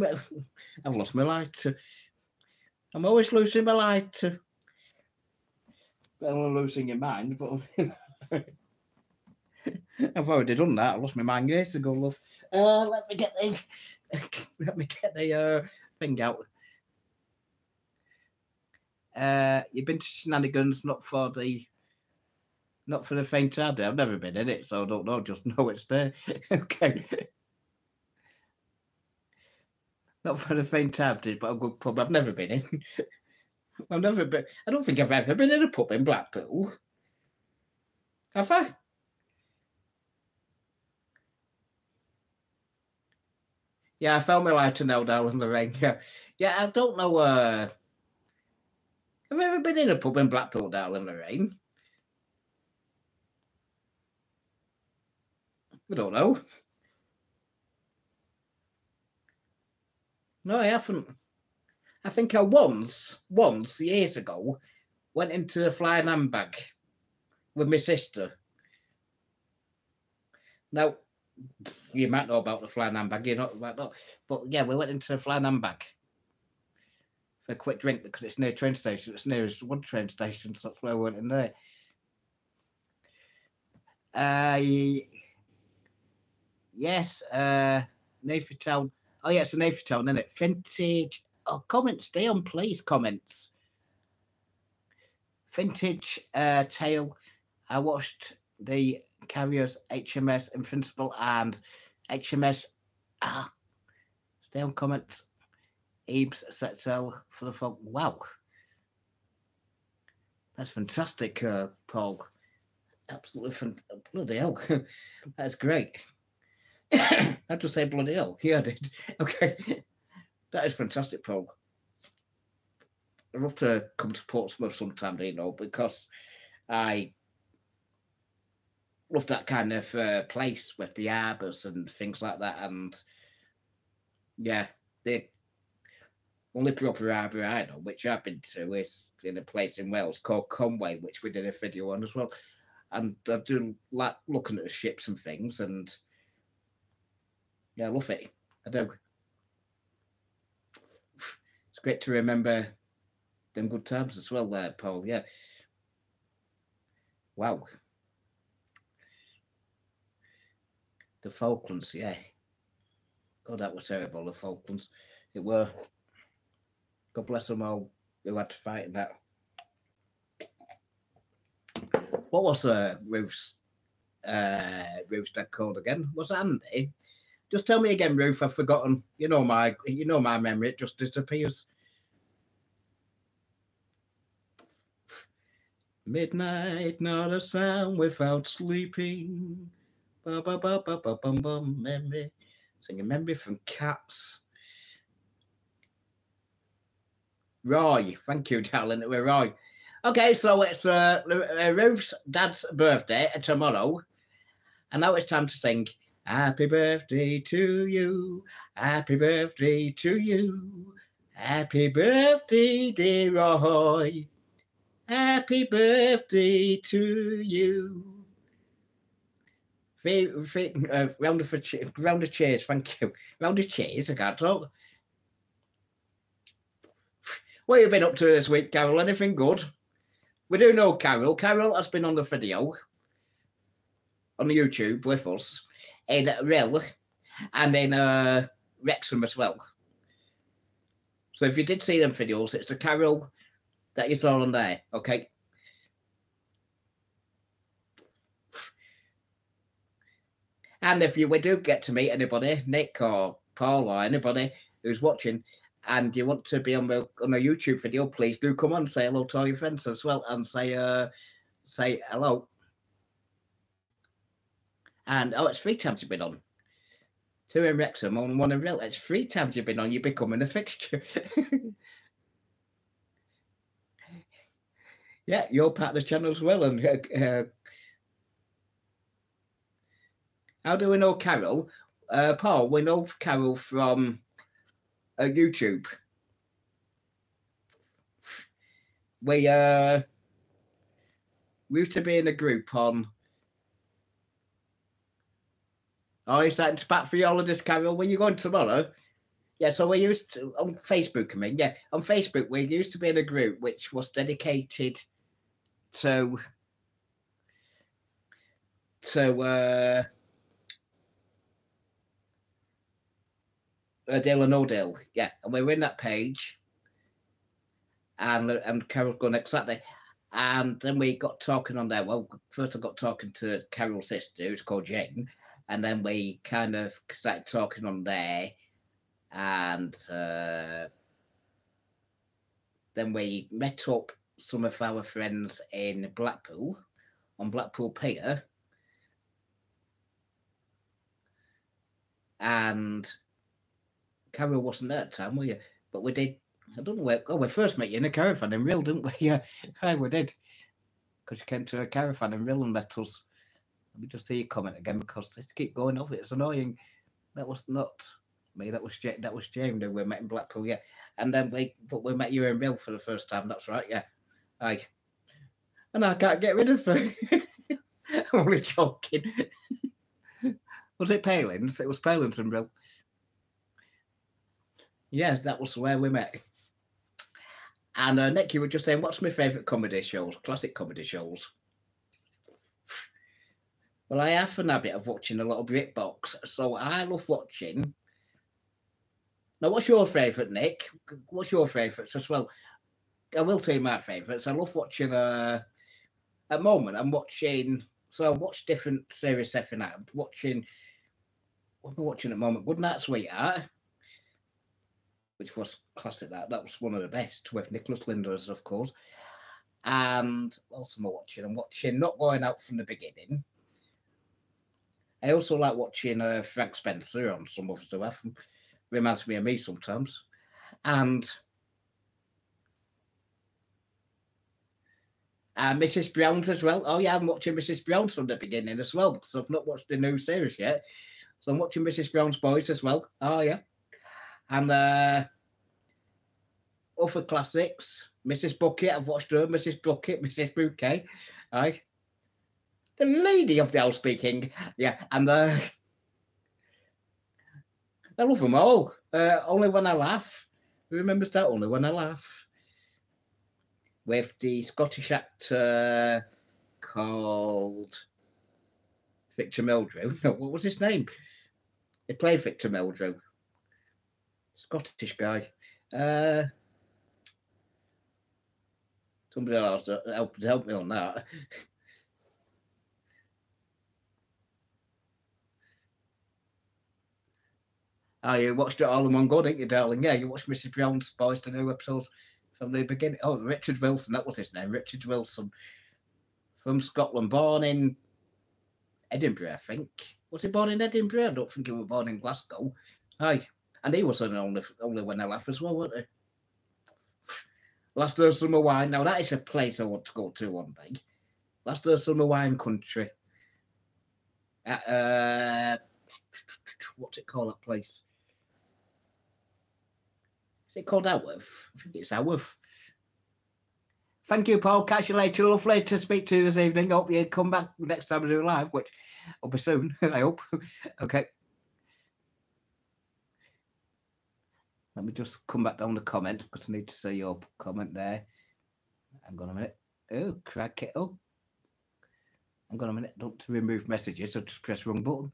I've lost my lighter. I'm always losing my lighter. Well, I'm losing your mind, but I've already done that. I lost my mind years ago, love. Let me get the thing out. You've been to Shenanigans, not for the faint-hearted. I've never been in it, so I don't know. Just know it's there. Okay. Not for the faint-hearted, but a good pub. I've never been in. I've never been. I don't think I've ever been in a pub in Blackpool. Have I? Yeah, I found my lighter now down in the rain. Yeah, I don't know. Have I ever been in a pub in Blackpool down in the rain? I don't know. No, I haven't. I think I once, years ago, went into the Flying Handbag with my sister. Now, you might know about the Flying Handbag, you know about that. But yeah, we went into the Flying Handbag for a quick drink because it's near a train station. It's nearest one train station, so that's where we went in there. Yes, Nathan Town. Oh yeah, it's a Nathan Town, isn't it? Vintage. Oh, comments down, please. Comments. Vintage Tale. I watched the Carriers, HMS Invincible, and HMS. Stay on comments. Ebes set sail for the fog. Wow, that's fantastic, Paul. Absolutely bloody hell. That's great. I just say bloody hell. Yeah, I did. Okay. That is fantastic, Paul. I'd love to come to Portsmouth sometime, you know, because I love that kind of place with the harbours and things like that. And yeah, the only proper harbour I know, which I've been to, is in a place in Wales called Conway, which we did a video on as well. And I do like looking at the ships and things, and yeah, I love it. I do. It's great to remember them good times as well there, Paul. Yeah. Wow. The Falklands, yeah. Oh, that was terrible, the Falklands. It were. God bless them all who had to fight in that. What was Ruth's dad called again? Was it Andy? Just tell me again, Ruth. I've forgotten. You know my memory. It just disappears. Midnight, not a sound without sleeping. Ba ba ba ba ba bum bum. Memory, singing memory from Cats. Roy, thank you, darling. We're Roy. Okay, so it's Ruth's dad's birthday tomorrow, and now it's time to sing. Happy birthday to you. Happy birthday to you. Happy birthday, dear Roy. Happy birthday to you. round of cheers, thank you. Round of cheers, I can't talk. What have you been up to this week, Carol? Anything good? We do know Carol. Carol has been on the video on the YouTube with us in Rill and in Wrexham as well. So if you did see them videos, it's the Carol that you saw on there, okay? And if we do get to meet anybody, Nick or Paul or anybody who's watching, and you want to be on a YouTube video, please do come on, say hello to all your friends as well, and say hello. And it's 3 times you've been on. 2 in Wrexham and 1 in Rill. It's 3 times you've been on. You're becoming a fixture. Yeah, you're part of the channel as well. And how do we know Carol? Paul, we know Carol from YouTube. We used to be in a group on. Oh, you're starting to pack for your holidays, Carol. Where you going tomorrow? Yeah, so we used to, on Facebook, I mean, yeah, on Facebook, we used to be in a group which was dedicated to Dale and O'Dale, yeah, and we were in that page, and Carol going next Saturday, and then we got talking on there. Well, first I got talking to Carol's sister, who's called Jane, and then we kind of started talking on there, and then we met up some of our friends in Blackpool, on Blackpool Pier, and Carol wasn't there at the time, were you? But we did, I don't know where, we first met you in a caravan in Rill, didn't we? Yeah, we did. Because you came to a caravan in Rill and met us. Let me just see your comment again, because they keep going off it. It's annoying. That was not me, that was James who we met in Blackpool, yeah. And then we met you in Rill for the first time, that's right, yeah. Aye. And I can't get rid of her. I'm only joking. Was it Palins? It was Palins in Rill. Yeah, that was where we met. And Nick, you were just saying, what's my favourite comedy shows? Classic comedy shows. Well, I have an habit of watching a lot of BritBox, so I love watching. Now, what's your favourite, Nick? What's your favourites as well? I will tell you my favourites. I love watching, at the moment, I'm watching, so I watch different series every night. I'm watching, what am I watching at the moment? Goodnight, Sweetheart, which was classic. That was one of the best, with Nicholas Lyndhurst, of course. And what else am I watching? I'm watching Not Going Out from the Beginning. I also like watching Frank Spencer on some other stuff. Reminds me of me sometimes. And Mrs. Brown's as well. Oh, yeah, I'm watching Mrs. Brown's from the beginning as well, because I've not watched the new series yet. So I'm watching Mrs. Brown's Boys as well. Oh, yeah. And other classics, Mrs. Bucket, I've watched her, Mrs. Bucket, Mrs. Bouquet. Aye. The lady of the house speaking. Yeah, and I love them all. Only When I Laugh. Who remembers that? Only When I Laugh. With the Scottish actor called Victor Meldrew. No, what was his name? He played Victor Meldrew. Scottish guy. Somebody else help me on that. Oh, you watched it all in one go, didn't you, darling? Yeah, you watched Mrs. Brown's Boys, the new episodes from the beginning. Oh, Richard Wilson, that was his name. Richard Wilson from Scotland, born in Edinburgh, I think. Was he born in Edinburgh? I don't think he was born in Glasgow. Aye. And he was only When I Laugh as well, weren't he? Last Earth Summer Wine. Now, that is a place I want to go to one day. Last Earth Summer Wine Country. What's it called, that place? Is it called Haworth? I think it's Haworth. Thank you, Paul. Catch you later. Lovely to speak to you this evening. Hope you come back next time we do live, which will be soon, I hope. Okay. Let me just come back down the comments because I need to see your comment there. Hang on a minute. Oh, crack it up. Hang on a minute. Don't remove messages. I just press the wrong button.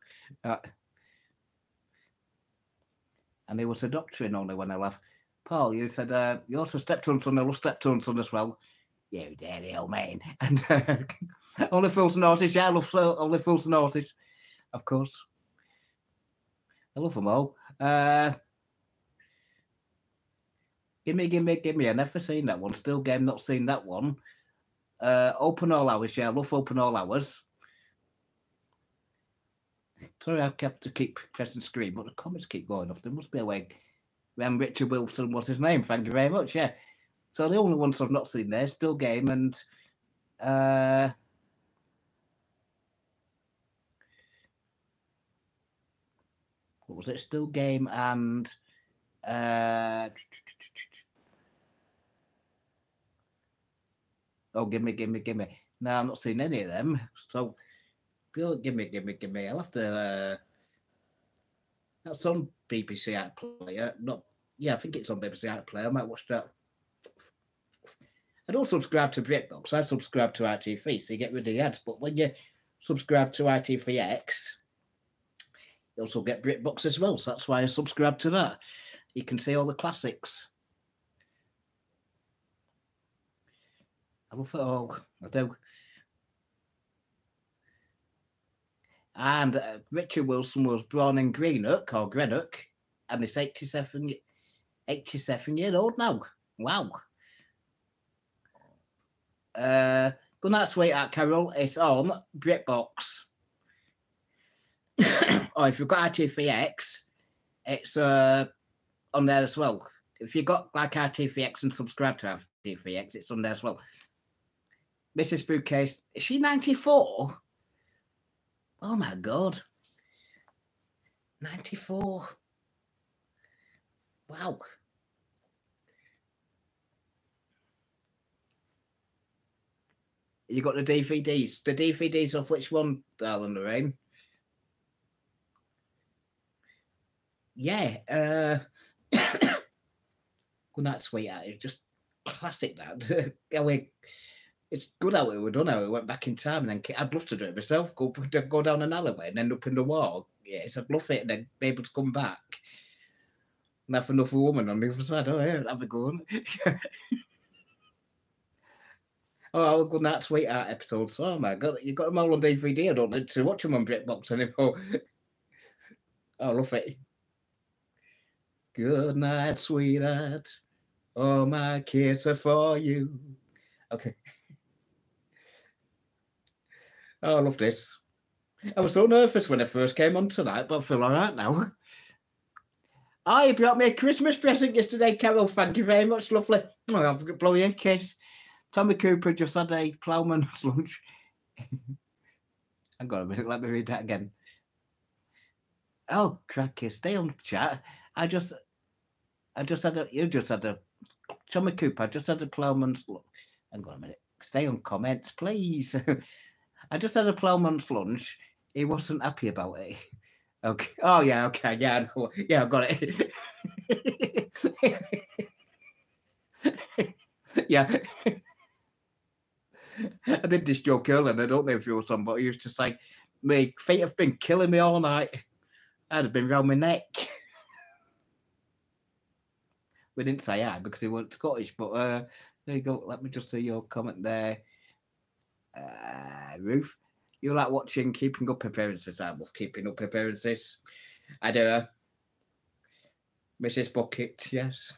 And he was a doctrine only when I laugh. Paul, you said you also Steptoe Son. I love Steptoe Son as well. You dirty old man. And Only Fools and Horses. Yeah, I love Only Fools and Horses. Of course. I love them all. Gimme. I've never seen that one. Still game, not seen that one. Open All Hours. Yeah, I love Open All Hours. Sorry, I have to keep pressing the screen, but the comments keep going off. There must be a way. Richard Wilson, what's his name? Thank you very much. Yeah. So the only ones I've not seen there, Still Game and what was it? Still Game and oh, gimme. No, I'm not seen any of them. So gimme. I'll have to that's on BBC iPlayer. I think it's on BBC iPlayer. I might watch that. I don't subscribe to BritBox. I subscribe to ITV, so you get rid of the ads. But when you subscribe to ITVX, you also get BritBox as well. So that's why I subscribe to that. You can see all the classics. I love it all. I do. And Richard Wilson was born in Greenock, and he's 87 years old now. Wow. Good night, sweetheart, Carol. It's on BritBox. Or if you've got ITVX, it's on there as well. If you've got like ITVX and subscribe to ITVX, it's on there as well. Mrs. Bookcase, is she 94? Oh my God. 94. Wow. You got the DVDs. The DVDs of which one, darling Lorraine? Yeah. Good night, sweetheart. It's just classic that. It's good how it was done, how it went back in time. And then I'd love to do it myself. Go down an alleyway and end up in the wall. Yes, I'd love it. And then be able to come back and have another woman on the other side. Oh, yeah, that'd be good. Oh, good night, sweetheart episodes. Oh, my God. You got them all on DVD. I don't need to watch them on BritBox anymore. Oh, I love it. Good night, sweetheart. All my kids are for you. Okay. Oh, I love this. I was so nervous when I first came on tonight, but I feel all right now. Oh, you brought me a Christmas present yesterday, Carol. Thank you very much, lovely. Oh, I'll blow you a kiss. Tommy Cooper just had a ploughman's lunch. Hang on a minute, let me read that again. Oh, cracky, stay on chat. You just had a Tommy Cooper, I just had a ploughman's lunch. Hang on a minute, stay on comments, please. I just had a ploughman's lunch. He wasn't happy about it. Okay. Oh, yeah, okay. Yeah, I know. Yeah, I got it. Yeah. I did this joke earlier, and I don't know if you were somebody. He used to say, my feet have been killing me all night. I'd have been round my neck. We didn't say I because he weren't Scottish, but there you go. Let me just see your comment there. Ruth, you like watching Keeping Up Appearances? I love Keeping Up Appearances. I do. Mrs. Bucket, yes.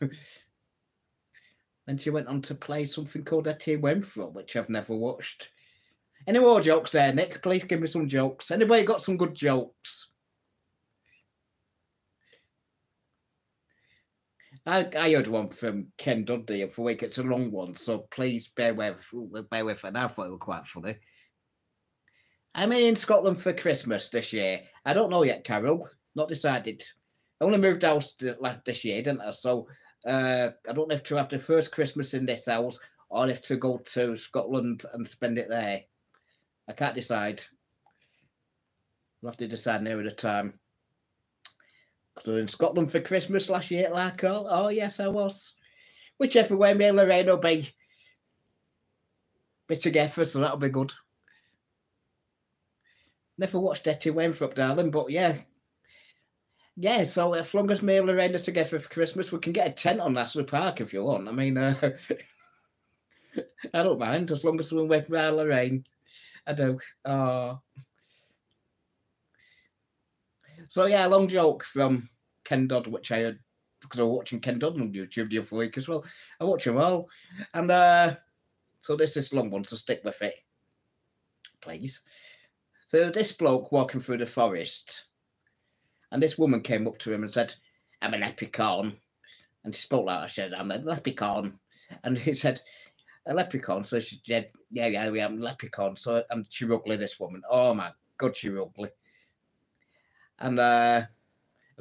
Then she went on to play something called Etienne Wenfro, which I've never watched. Any more jokes there, Nick? Please give me some jokes. Anybody got some good jokes? I heard one from Ken Dudley of the week. It's a long one, so please bear with it. And I thought it was quite funny. I'm in Scotland for Christmas this year. I don't know yet, Carol. Not decided. I only moved house this year, didn't I? So I don't know if to have the first Christmas in this house or if to go to Scotland and spend it there. I can't decide. We'll have to decide nearer the time. So in Scotland for Christmas last year at Larkhall. Oh yes, I was. Whichever way me and Lorraine will be together, so that'll be good. Never watched Etty Wenthrop, darling, but yeah. Yeah, so as long as me and Lorraine are together for Christmas, we can get a tent on Astley Park if you want. I mean, I don't mind, as long as we're with Lorraine. I do. Oh. So yeah, long joke from Ken Dodd, which I heard because I was watching Ken Dodd on YouTube the other week as well. I watch them all. And so this is long one, so stick with it, please. So this bloke walking through the forest, and this woman came up to him and said, "I'm a leprechaun." And she spoke like that. She said, "I'm a leprechaun." And he said, "A leprechaun?" So she said, yeah, I'm a leprechaun. So, and she ugly, this woman. Oh my God, she ugly. And I'll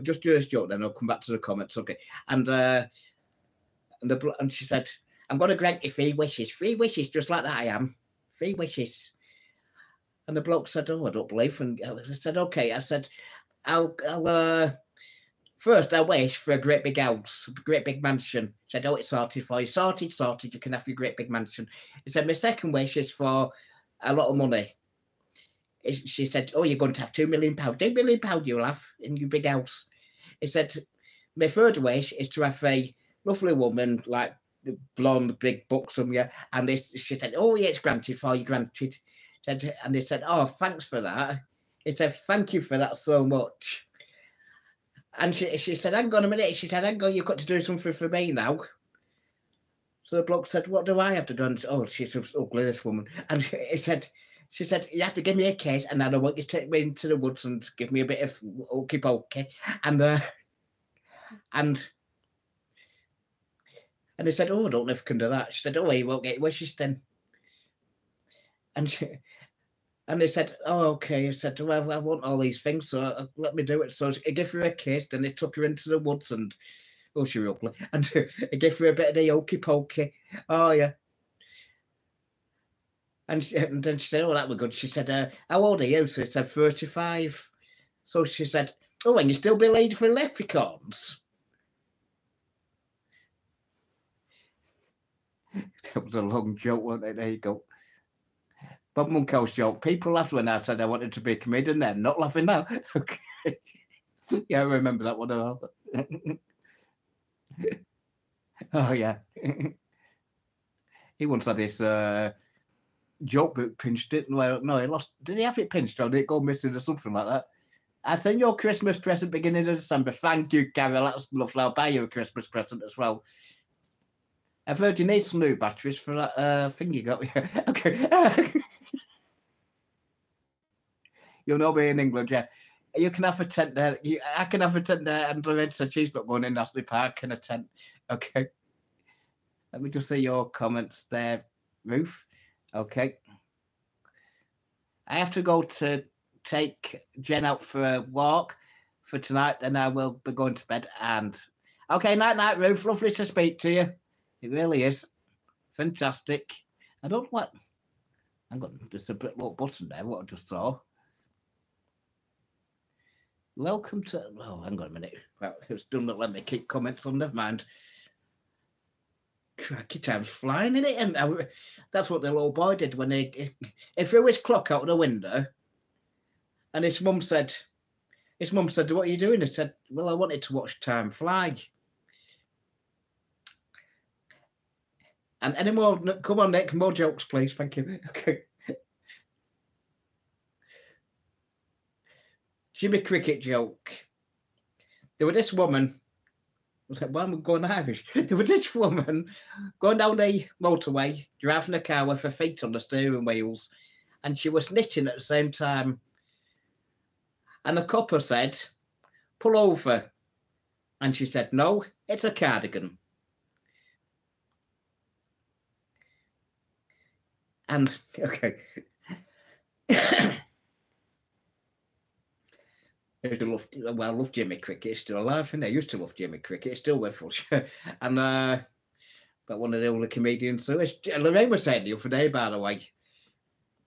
just do this joke, then I'll come back to the comments. Okay. And she said, "I'm going to grant you 3 wishes. 3 wishes, just like that I am. 3 wishes." And the bloke said, "Oh, I don't believe." And I said, "Okay." I said, I'll first I wish for a great big house, a great big mansion." She said, "Oh, it's sorted for you." Sorted. You can have your great big mansion. He said, "My second wish is for a lot of money." She said, "Oh, you're going to have £2 million. £2 million you'll have in your big house." He said, "My third wish is to have a lovely woman, like blonde, big, buxom, yeah." And she said, "Oh, yeah, it's granted for you, granted." And they said, "Oh, thanks for that." He said, "Thank you for that so much." And she said, "Hang on a minute." She said, "Hang on, you've got to do something for me now." So the bloke said, "What do I have to do?" And, "Oh, she's ugly, this woman." And she said, "You have to give me a kiss, and then I want you to take me into the woods and give me a bit of okey pokey." And they said, "Oh, I don't know if I can do that." She said, "Oh, you won't get your wishes then." And they said, "Oh, okay." I said, "Well, I want all these things, so let me do it." So he gave her a kiss, then he took her into the woods, and oh, she was ugly. And he gave her a bit of the okey pokey. Oh, yeah. And then she said, "Oh, that was good." She said, "How old are you?" So he said, 35. So she said, "Oh, and you still be lady for leprechauns?" That was a long joke, wasn't it? There you go. Bob Monkhouse joke. People laughed when I said I wanted to be a comedian then. Not laughing now. Okay. Yeah, I remember that one at all. Oh, yeah. He once had this joke book pinched it. No, he lost. Did he have it pinched or did it go missing or something like that? "I send your Christmas present beginning of December." "Thank you, Carol. That's lovely. I'll buy you a Christmas present as well." "I've heard you need some new batteries for that thing you got." Okay. You'll not be in England, yeah. You can have a tent there. I can have a tent there, and Lorraine said she's not going in Astley Park in a tent. Okay. Let me just see your comments there, Ruth. Okay. I have to go to take Jen out for a walk for tonight, and I will be going to bed. And okay, night, Ruth. Lovely to speak to you. It really is. Fantastic. I don't know what. Hang on, there's a little button there, what I just saw. Welcome to. Oh, hang on a minute. Well, it's done not let me keep comments on, never mind. Cracky, time's flying, isn't it? And that's what the little boy did when he threw his clock out the window. And his mum said, "What are you doing?" He said, "Well, I wanted to watch time fly." And any more? Come on, Nick, more jokes, please. Thank you. Okay. Jimmy Cricket joke. There was this woman. Why am I going Irish? There was this woman going down the motorway, driving a car with her feet on the steering wheels, and she was knitting at the same time. And the copper said, "Pull over." And she said, "No, it's a cardigan." And, okay. I love Jimmy Cricket. He's still alive, and I used to love Jimmy Cricket. He's still with us. And But one of the older comedians. So Lorraine was saying the other day, by the way,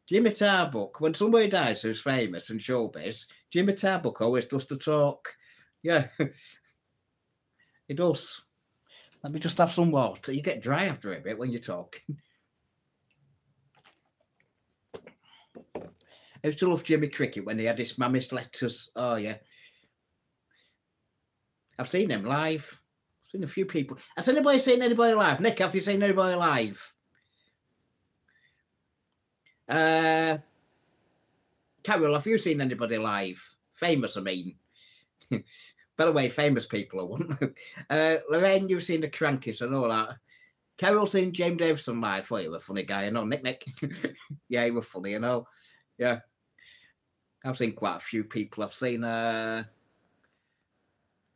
Jimmy Tarbuck, when somebody dies who's famous and showbiz, Jimmy Tarbuck always does the talk. Yeah, he does. Let me just have some water. You get dry after a bit when you're talking. I used to love Jimmy Cricket when he had his Mammy's Letters. Oh, yeah. I've seen them live. I've seen a few people. Has anybody seen anybody live? Nick, have you seen anybody live? Carol, have you seen anybody live? Famous, I mean. By the way, famous people, I wouldn't. Lorraine, you've seen the Crankies and all that. Carol seen James Davison live. Well, he was a funny guy, you know. Nick. Yeah, he was funny, you know. Yeah. I've seen quite a few people. I've seen... Who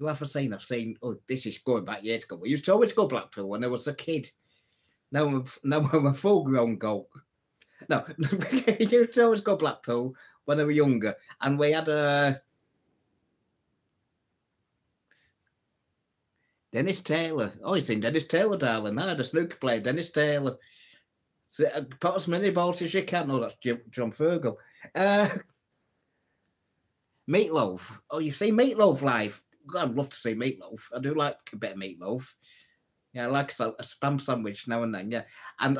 have I seen? I've seen... Oh, this is going back years ago. We used to always go Blackpool when I was a kid. Now I'm a full-grown goat. No, you used to always go Blackpool when I was younger. And we had a... Dennis Taylor. Oh, you've seen Dennis Taylor, darling. I had a snooker player, Dennis Taylor. So, put as many balls as you can. Oh, that's John Fergal. Meatloaf. Oh, you've seen Meatloaf live? God, I'd love to see Meatloaf. I do like a bit of Meatloaf. Yeah, I like a spam sandwich now and then, yeah. And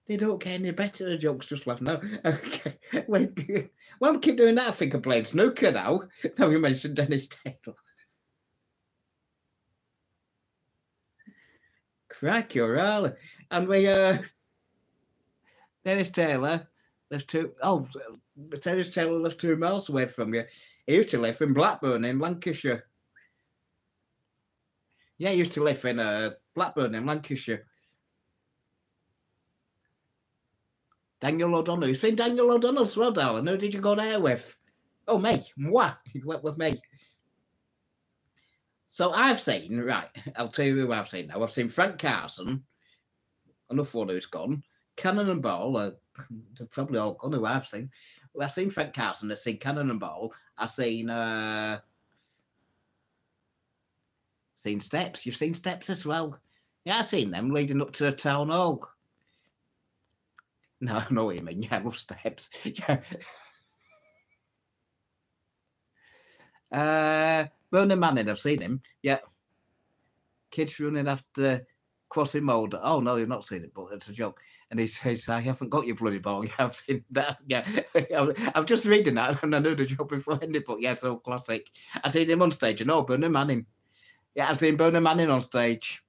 they don't get any better. The jokes just laugh now. Okay. Well, I keep doing that. I think I'm playing snooker now. Now we mentioned Dennis Taylor. Crikey, O'Reilly. And we, Dennis Taylor lives Dennis Taylor lives 2 miles away from you. He used to live in Blackburn in Lancashire. Yeah, he used to live in Blackburn in Lancashire. Daniel O'Donnell. You've seen Daniel O'Donnell as well, darling? Who did you go there with? Oh, me. Moi. You went with me. So I've seen, right, I'll tell you who I've seen now. I've seen Frank Carson, another one who's gone. Cannonball, they're probably all gone who I've seen. Well, I've seen Frank Carson, I've seen Cannonball, I've seen Steps. You've seen Steps as well. Yeah, I've seen them leading up to the town hall. No, I know what you mean. Yeah, I love Steps. Yeah. Bernard Manning, I've seen him. Yeah. Kids running after Quasimodo. Oh, no, you've not seen it, but it's a joke. And he says, I haven't got your bloody ball. Yeah, I've seen that. Yeah. I'm just reading that and I knew the joke before ended, but yeah, so classic. I've seen him on stage. You know, Bernard Manning. Yeah, I've seen Bernard Manning on stage.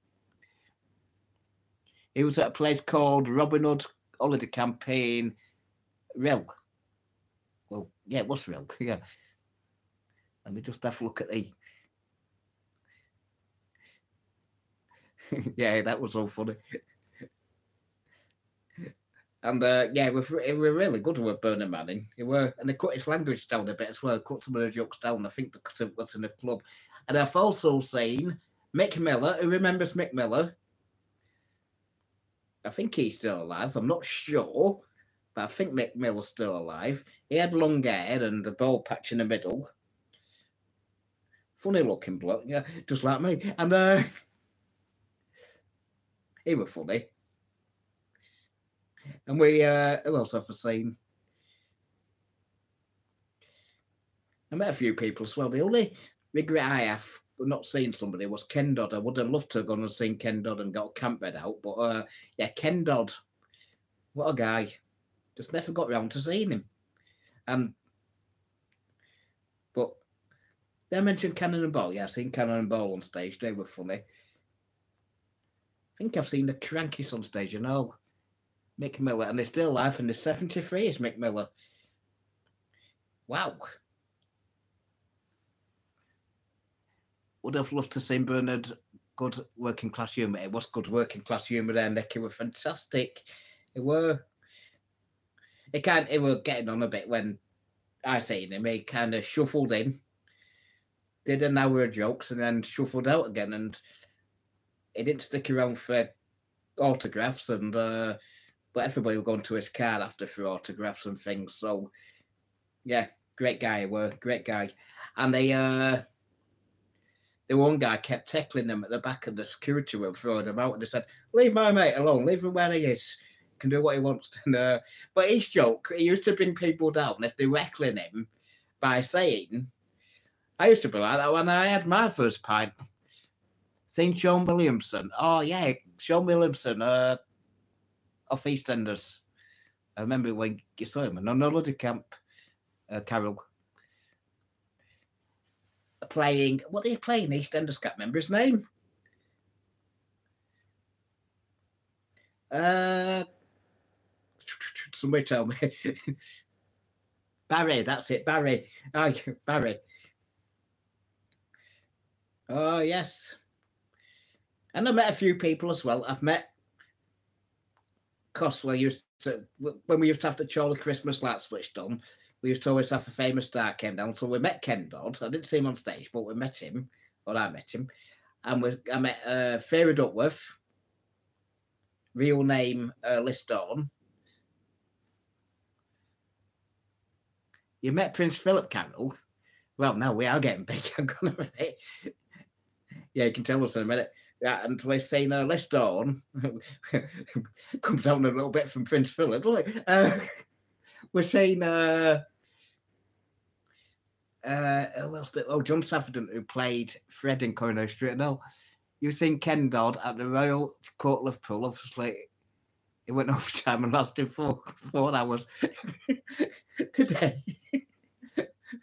He was at a place called Robin Hood Holiday Campaign, Rilk. Well, yeah, it was Rilk, yeah. Let me just have a look at the... Yeah, that was all funny. And yeah, we're really good with Bernard Manning. And they cut his language down a bit as well, cut some of the jokes down, I think, because it was in the club. And I've also seen Mick Miller. Who remembers Mick Miller? I think he's still alive. I'm not sure, but I think Mick Miller's still alive. He had long hair and a bald patch in the middle. Funny looking bloke, yeah, just like me. And he was funny. And we, who else have I seen? I met a few people as well. The only regret I have for not seeing somebody was Ken Dodd. I would have loved to have gone and seen Ken Dodd and got a camp bed out. But yeah, Ken Dodd, what a guy. Just never got round to seeing him. But they mentioned Cannonball. Yeah, I've seen Cannonball on stage. They were funny. I think I've seen the Crankies on stage, you know. Mick Miller, and they're still alive, and they're 73 is Mick Miller. Wow. Would have loved to see Bernard good working class humour. It was good working class humour there, Nick. It were fantastic. It were getting on a bit when I seen him. He kind of shuffled in, did an hour of jokes, and then shuffled out again. And he didn't stick around for autographs, and but everybody was going to his car after for autographs and things. So yeah, great guy. Great guy. And they the one guy kept tackling them at the back of the security room, throwing them out, and they said, "Leave my mate alone. Leave him where he is. He can do what he wants." And, but his joke, he used to bring people down if they were heckling him by saying, I used to be like that when I had my first pint. Seen Sean Williamson. Oh, yeah, Sean Williamson of EastEnders. I remember when you saw him on holiday camp, Carol. Playing, what did he play in EastEnders? Can't remember his name. Somebody tell me. Barry, that's it, Barry. Oh, Barry. Oh, yes. And I met a few people as well. I've met when we used to have the Charlie Christmas lights switched on, we used to always have a famous star came down. So we met Ken Dodd. I didn't see him on stage, but we met him, or I met him. And I met Fairy Duckworth, real name Liz Dawn. You met Prince Philip, Carol. Well, no, we are getting big. I'm gonna minute. Yeah, you can tell us in a minute. Yeah, and we're saying Liz Dawn comes down a little bit from Prince Philip, doesn't it? We're saying who else did, John Safferton, who played Fred in Coronation Street. No, you've seen Ken Dodd at the Royal Court of Liverpool. Obviously, it went overtime and lasted 4 hours today.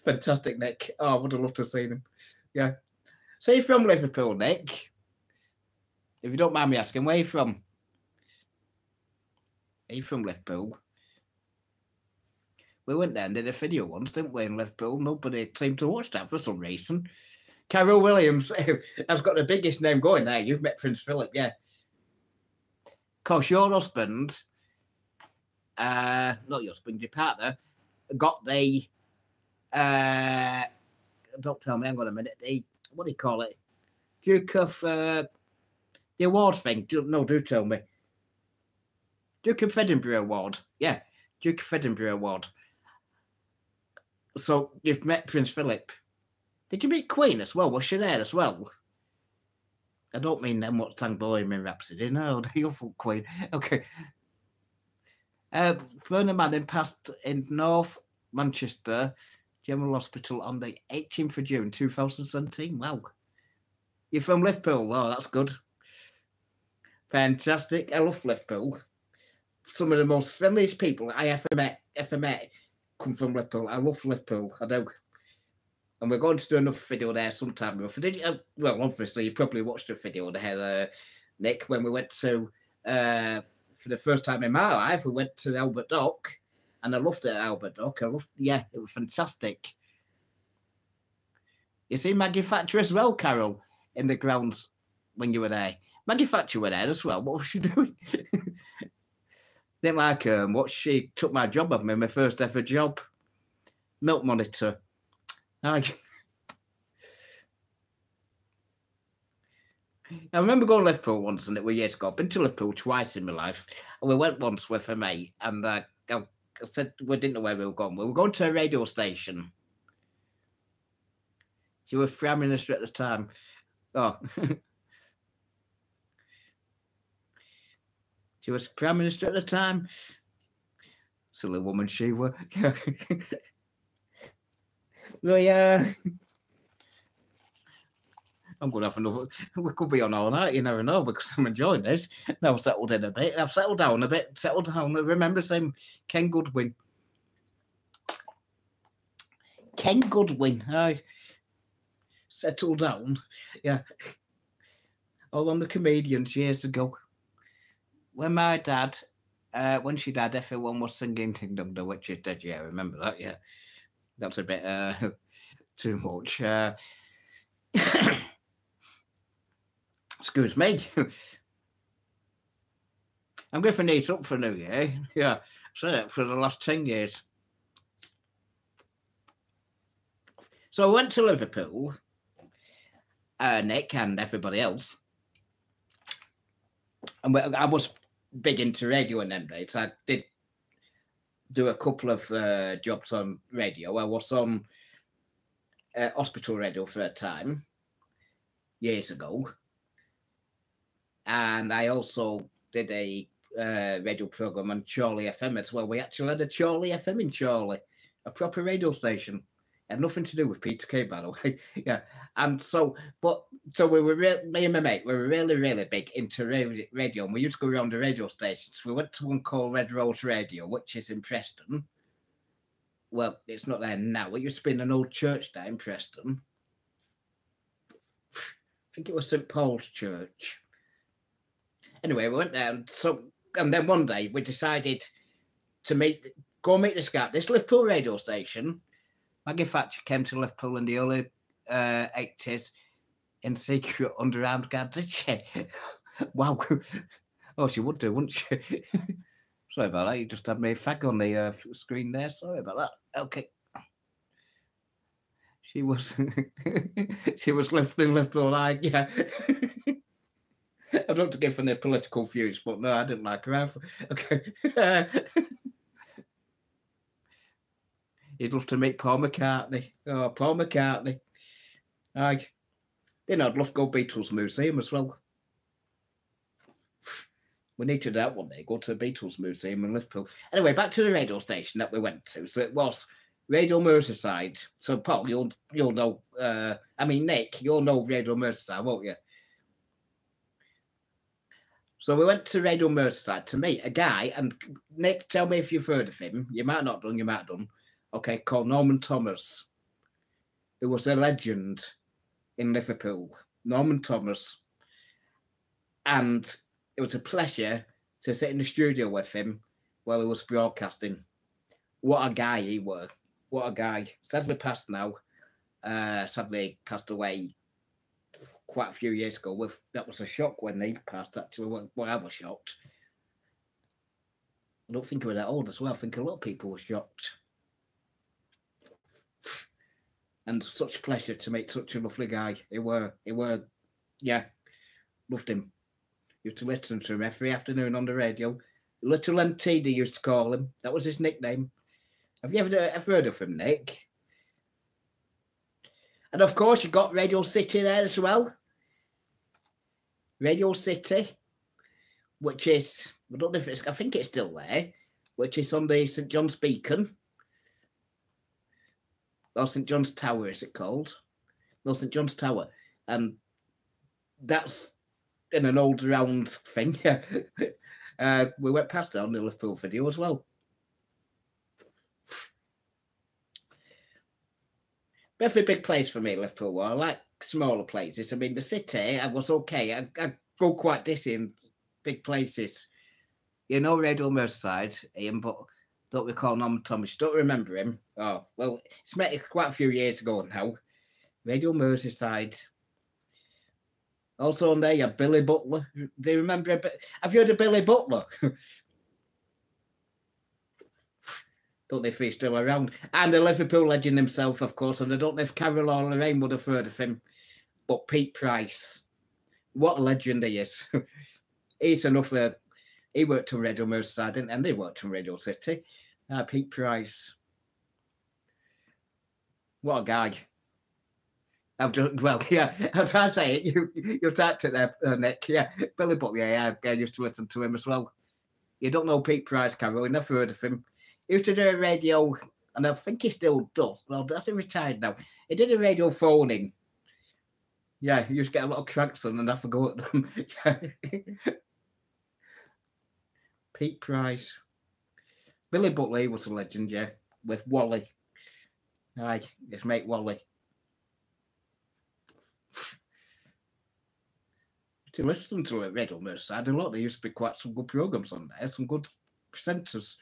Fantastic, Nick. Oh, I would have loved to have seen him. Yeah. So you're from Liverpool, Nick? If you don't mind me asking, where are you from? Are you from Liverpool? We went there and did a video once, didn't we, in Liverpool? Nobody seemed to watch that for some reason. Carol Williams has got the biggest name going there. You've met Prince Philip, yeah. Of course, your husband, not your husband, your partner, got the, don't tell me, hang on a minute, what do you call it? Duke of, the award thing. Do tell me. Duke of Edinburgh Award. Yeah, Duke of Edinburgh Award. So you've met Prince Philip. Did you meet Queen as well? Was she there as well? I don't mean them what sang Bohemian Rhapsody. No, the other Queen. Okay. Vernon Manning passed in North Manchester General Hospital on the 18th of June 2017. Wow. You're from Liverpool? Oh, that's good. Fantastic. I love Liverpool. Some of the most friendliest people I ever met come from Liverpool. I love Liverpool. I do. And we're going to do another video there sometime. Did you, well, obviously, you probably watched the video there, Nick, when we went to, for the first time in my life, we went to Albert Dock, and I loved it at Albert Dock. Yeah, it was fantastic. You see Maggie Thatcher as well, Carol, in the grounds when you were there. Maggie Thatcher were there as well. What was she doing? Didn't like what she took my job off me, my first ever job. Milk monitor. I remember going to Liverpool once, and it was years ago. I've been to Liverpool twice in my life. And we went once with a mate, and I said we didn't know where we were going. We were going to a radio station. She was Prime Minister at the time. Oh. She was Prime Minister at the time. Silly woman she were. Well, yeah. I'm going to have another. We could be on all night, you never know, because I'm enjoying this. Now I've settled in a bit. I've settled down a bit. I remember saying Ken Goodwin. Ken Goodwin. I settled down. Yeah. All on the comedians years ago. When my dad, when she died, everyone was singing Ting Dong Da, which is dead. Yeah, I remember that. Yeah. That's a bit too much. Excuse me. I'm going to need up for New Year. Yeah, so for the last 10 years. So I went to Liverpool, Nick and everybody else. And I was big into radio in them days. I did do a couple of jobs on radio. I was on hospital radio for a time. years ago. And I also did a radio program on Chorley FM as well. We actually had a Chorley FM in Chorley, a proper radio station. Had nothing to do with Peter Kay, by the way. Yeah, and so we were me and my mate, we were really big into radio, and we used to go around the radio stations. We went to one called Red Rose Radio, which is in Preston. Well, it's not there now. It used to be in an old church there in Preston. I think it was St Paul's Church. Anyway, we went there, and then one day we decided to go meet this guy, this Liverpool radio station. Maggie Thatcher came to Liverpool in the early 80s in secret underground guard, did she? Wow. Oh, she would do, wouldn't she? Sorry about that. You just had me a fag on the screen there. Sorry about that. Okay. She was lifting Liverpool like, yeah. I don't want to give any political views, but no, I didn't like her. Okay. He'd love to meet Paul McCartney. Oh, Paul McCartney. Then I'd love to go Beatles Museum as well. We need to do that one day, go to the Beatles Museum in Liverpool. Anyway, back to the radio station that we went to. So it was Radio Merseyside. So, Paul, you'll know, Nick, you'll know Radio Merseyside, won't you? So we went to Radio Merseyside to meet a guy, and Nick, tell me if you've heard of him. You might not have done, you might have done. Okay, called Norman Thomas, who was a legend in Liverpool. Norman Thomas. And it was a pleasure to sit in the studio with him while he was broadcasting. What a guy he were. What a guy. Sadly passed now. Sadly passed away quite a few years ago. That was a shock when he passed, actually. Well, I was shocked. I don't think he was that old as well. I think a lot of people were shocked. And such a pleasure to meet such a lovely guy. He were, yeah, loved him. Used to listen to him every afternoon on the radio. Little NT, they used to call him. That was his nickname. Have you ever heard of him, Nick? And of course, you got Radio City there as well. Radio City, which is, I don't know if it's, I think it's still there, which is on the St John's Beacon. Or St John's Tower, is it called? No, St John's Tower. And that's in an old round thing. We went past it on the Liverpool video as well. Very big place for me, Liverpool. I like smaller places. I mean, the city, I was okay. I go quite dizzy in big places. You know Radio Merseyside, Ian, but don't recall Norman Thomas. Don't remember him. Oh, well, it's met quite a few years ago now. Radio Merseyside. Also on there, you have Billy Butler. Do you remember? Have you heard of Billy Butler? Don't know if he's still around. And the Liverpool legend himself, of course. And I don't know if Carol or Lorraine would have heard of him. But Pete Price. What a legend he is. He's enough. He worked on Radio Merseyside, and they worked on Radio City. Pete Price. What a guy. Well, yeah, I'm trying to say it. You typed it there, Nick. Yeah, Billy Butler, yeah, I used to listen to him as well. You don't know Pete Price, Carol. You never heard of him. He used to do a radio, and I think he still does. Well, that's retired now. He did a radio phoning. Yeah, he used to get a lot of cranks on, and I forgot them. Pete Price. Billy Butler was a legend, yeah, with Wally. Aye, his mate Wally. To listen to it, Radio Merseyside a lot. There used to be quite some good programmes on there, some good presenters.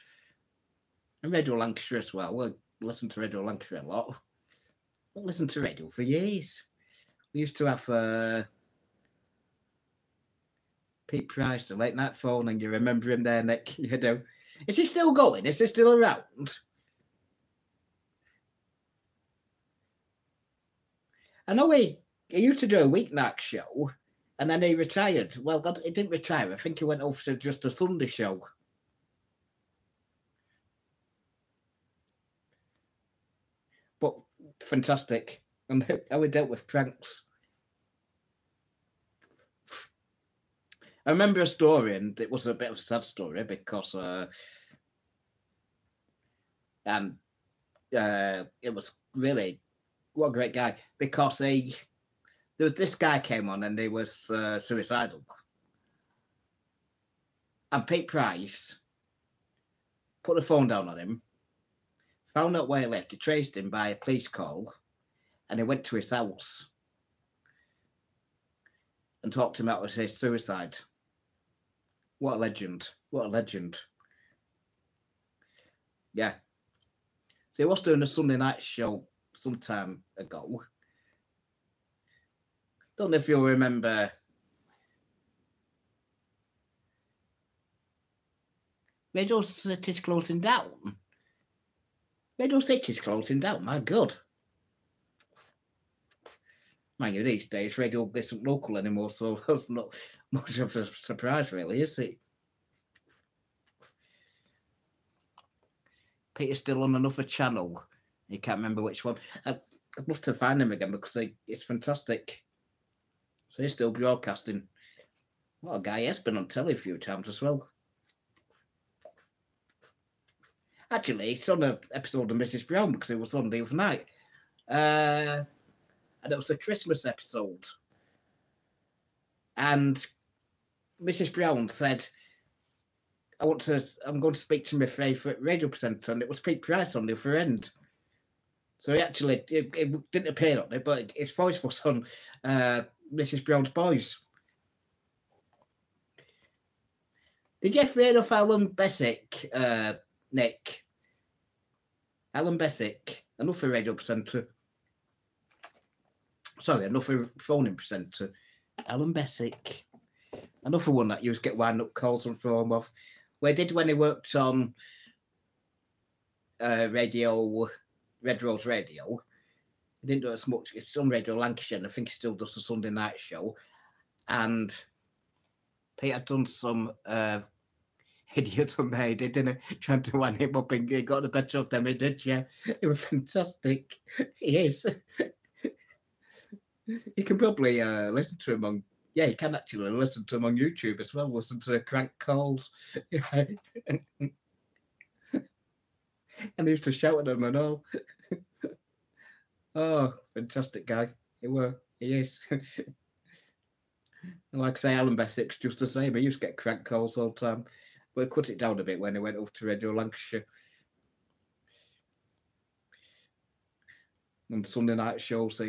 And Radio Lancashire as well. I listen to Radio Lancashire a lot. I listened to radio for years. We used to have Pete Price, the late night phone, and you remember him there, Nick? You do. Is he still going? Is he still around? I know he used to do a weeknight show, and then he retired. Well, God, he didn't retire. I think he went off to just a Sunday show. But fantastic. And how we dealt with pranks. I remember a story, and it was a bit of a sad story because it was really what a great guy, because there was this guy came on and he was suicidal, and Pete Price put the phone down on him, found out where he lived, he traced him by a police call, and he went to his house and talked to him about his suicide. What a legend. What a legend. Yeah. So he was doing a Sunday night show some time ago. Don't know if you'll remember. Radio City's closing down. Radio City's closing down, my God. Mind you, these days, radio isn't local anymore, so that's not much of a surprise, really, is it? Peter's still on another channel. You can't remember which one. I'd love to find him again because it's fantastic. So he's still broadcasting. What a guy. He has been on telly a few times as well. Actually, it's on an episode of Mrs. Brown because it was on the other night. And it was a Christmas episode. And Mrs. Brown said, I'm going to speak to my favourite radio presenter, and it was Pete Price on the other end. So he actually, it didn't appear on it, but his voice was on Mrs. Brown's Boys. Did you ever hear of Alan Bessick, Nick? Alan Bessick, another radio presenter. Sorry, another phone-in presenter. Alan Bessick. Another one that used to get wind-up calls and throw him off. Well, he did when he worked on radio, Red Rose Radio. He didn't do as much. It's on Radio Lancashire, and I think he still does a Sunday night show. And Pete had done some idiot on there, didn't he? Trying to wind him up, and he got the better of them. He did, yeah. It was fantastic. He is. You can probably listen to him on. Yeah, you can actually listen to him on YouTube as well. Listen to the crank calls. Yeah. And he used to shout at them and all. Oh, fantastic guy. He is. And like I say, Alan Bessick's just the same. He used to get crank calls all the time. But he cut it down a bit when he went over to Radio Lancashire. And Sunday night shows,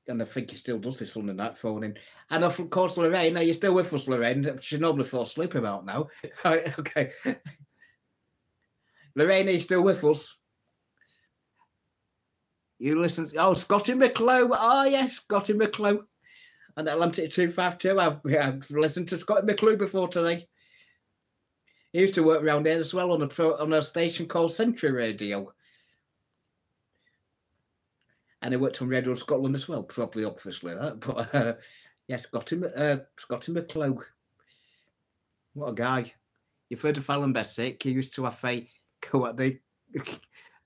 and I think he still does this Sunday night phoning. And of course, Lorraine, are you still with us, Lorraine? She normally falls asleep about now. Okay. Lorraine, are you still with us? You listen. Oh, Scotty McClue. Oh, yes, Scotty McClue. And Atlantic 252. I've listened to Scotty McClue before today. He used to work around here as well on a station called Century Radio. And he worked on Radio Scotland as well, probably obviously that. But yes, Scotty McClue. What a guy. You've heard of Alan Bessick. He used to have a go at the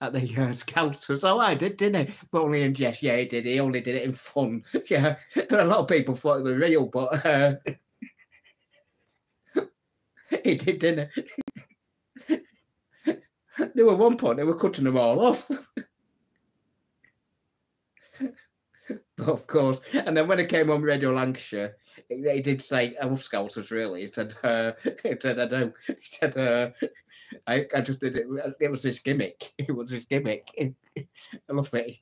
Scousers. Oh, I did, didn't he? But only in jest. Yeah, he did. He only did it in fun. Yeah. A lot of people thought it was real, but he did, didn't he? There were one point they were cutting them all off. But of course, and then when it came on Radio Lancashire, he did say, I love Scousers, really. He said, I do. He said, I just did it. It was his gimmick. It was his gimmick. I love it.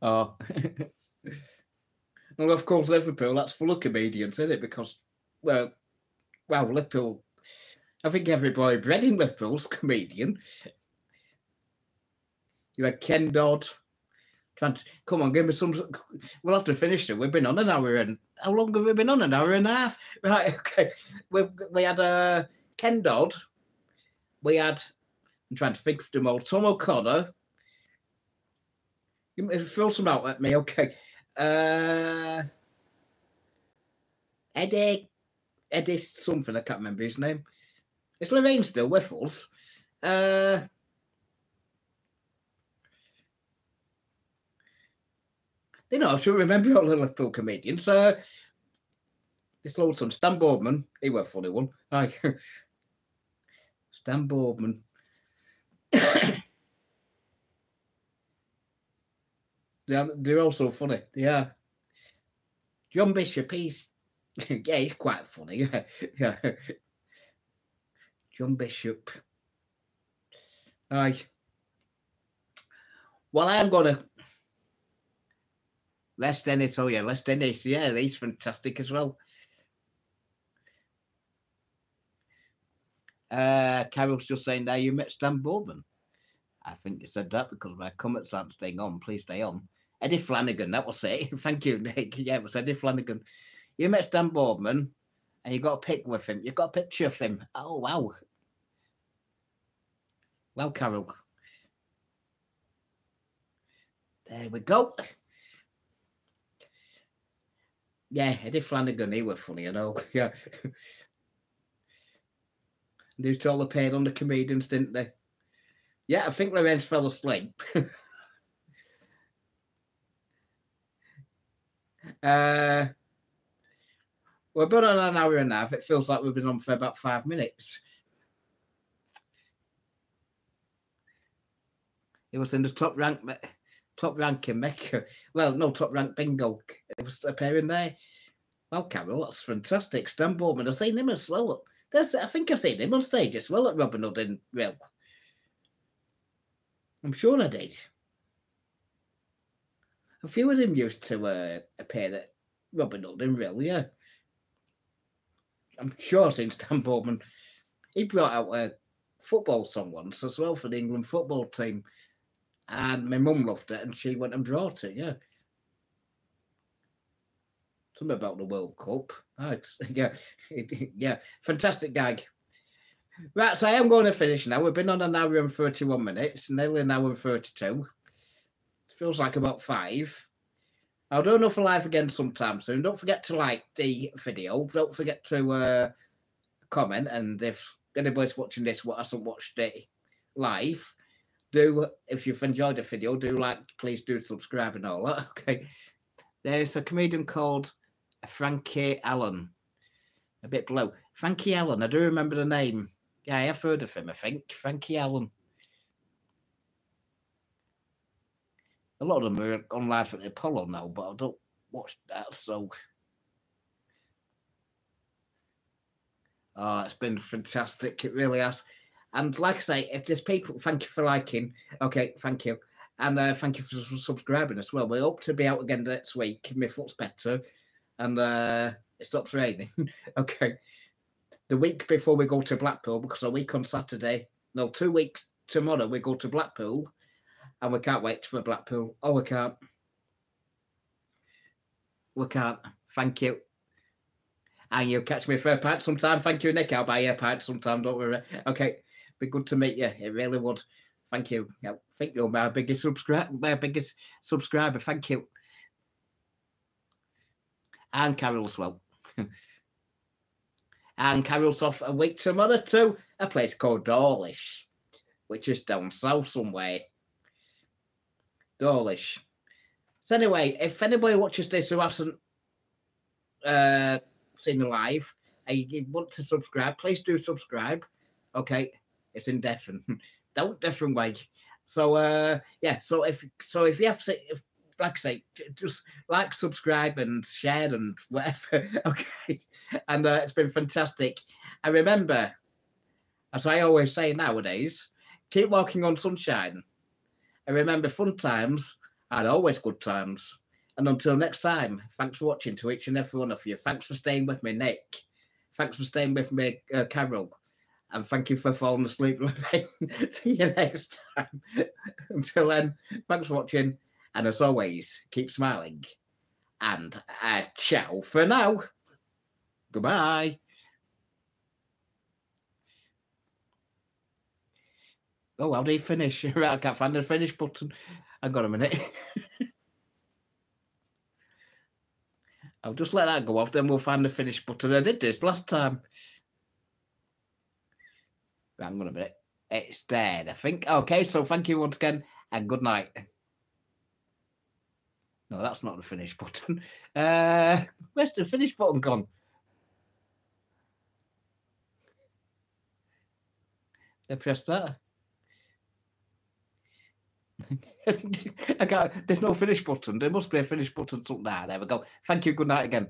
Oh. Well, of course, Liverpool, that's full of comedians, isn't it? Because, well, Liverpool, I think everybody bred in Liverpool's comedian. You had Ken Dodd. Come on, give me some. We'll have to finish it. We've been on an hour and how long have we been on? An hour and a half. Right, okay. We had Ken Dodd. We had, I'm trying to think of them all, Tom O'Connor. You throw some out at me, okay. Eddie something, I can't remember his name. Is Lorraine still with us? You know, I should remember all the Liverpool comedians. This lonesome Stan Boardman, he was a funny one. Aye. Stan Boardman. They're also funny. Yeah. John Bishop, he's quite funny. Yeah. John Bishop. Aye. Well, I'm gonna Les Dennis. Oh yeah, Les Dennis. Yeah, he's fantastic as well. Carol's just saying now you met Stan Boardman. I think you said that because my comments aren't staying on. Please stay on. Eddie Flanagan, that was it. Thank you, Nick. Yeah, it was Eddie Flanagan. You met Stan Boardman and you got a pic with him. You got a picture of him. Oh, wow. Well, Carol. There we go. Yeah, Eddie Flanagan, he was funny, you know. Yeah. They all appeared on the comedians, didn't they? Yeah, I think Lorenz fell asleep. We're about on an hour and a half. It feels like we've been on for about 5 minutes. It was in the top ranking Mecca. Well, no, top rank bingo. It was appearing there. Well, Carol, that's fantastic. Stan Boardman, I've seen him as well. I think I've seen him on stage as well at Robin Hood in Real. I'm sure I did. A few of them used to appear at Robin Hood in Real, yeah. I'm sure I've seen Stan Boardman. He brought out a football song once as well for the England football team. And my mum loved it and she went and brought it, yeah. Something about the World Cup. Yeah, yeah, fantastic gag. Right, so I am going to finish now. We've been on an hour and 31 minutes, nearly an hour and 32. It feels like about 5. I'll do another live again sometime soon. Don't forget to like the video. Don't forget to comment. And if anybody's watching this who hasn't watched it live, if you've enjoyed the video, please do subscribe and all that. Okay. There's a comedian called Frankie Allen. A bit below. Frankie Allen, I do remember the name. Yeah, I have heard of him, I think. Frankie Allen. A lot of them are on live at the Apollo now, but I don't watch that, so. Oh, it's been fantastic. It really has. And like I say, if there's people, thank you for liking. Okay, thank you. And thank you for subscribing as well. We hope to be out again next week. My foot's better. And it stops raining. Okay. The week before we go to Blackpool, because a week on Saturday, no, 2 weeks tomorrow, we go to Blackpool. And we can't wait for Blackpool. Oh, we can't. We can't. Thank you. And you'll catch me for a pint sometime. Thank you, Nick. I'll buy you a pint sometime. Don't worry. Okay. Be good to meet you. It really would. Thank you. I think you're my biggest subscriber. Thank you. And Carol as well. And Carol's off a week tomorrow to a place called Dawlish, which is down south somewhere. Dawlish. So anyway, if anybody watches this who hasn't seen live and you want to subscribe, please do subscribe. Okay, it's in Devon. Don't different way. So yeah, so if you have to, like I say, just like, subscribe and share and whatever. Okay. And it's been fantastic. And remember, as I always say nowadays, keep walking on sunshine. And remember, fun times are always good times. And until next time, thanks for watching to each and every one of you. Thanks for staying with me, Nick. Thanks for staying with me, Carol. And thank you for falling asleep with me. See you next time. Until then, thanks for watching. And as always, keep smiling. And ciao for now. Goodbye. Oh, how do you finish? Right, I can't find the finish button. Hang on a minute. I'll just let that go off, then we'll find the finish button. I did this last time. Hang on a minute. It's dead, I think. Okay, so thank you once again, and good night. No, that's not the finish button. Where's the finish button gone? I pressed that. There's no finish button. There must be a finish button. There we go. Thank you. Good night again.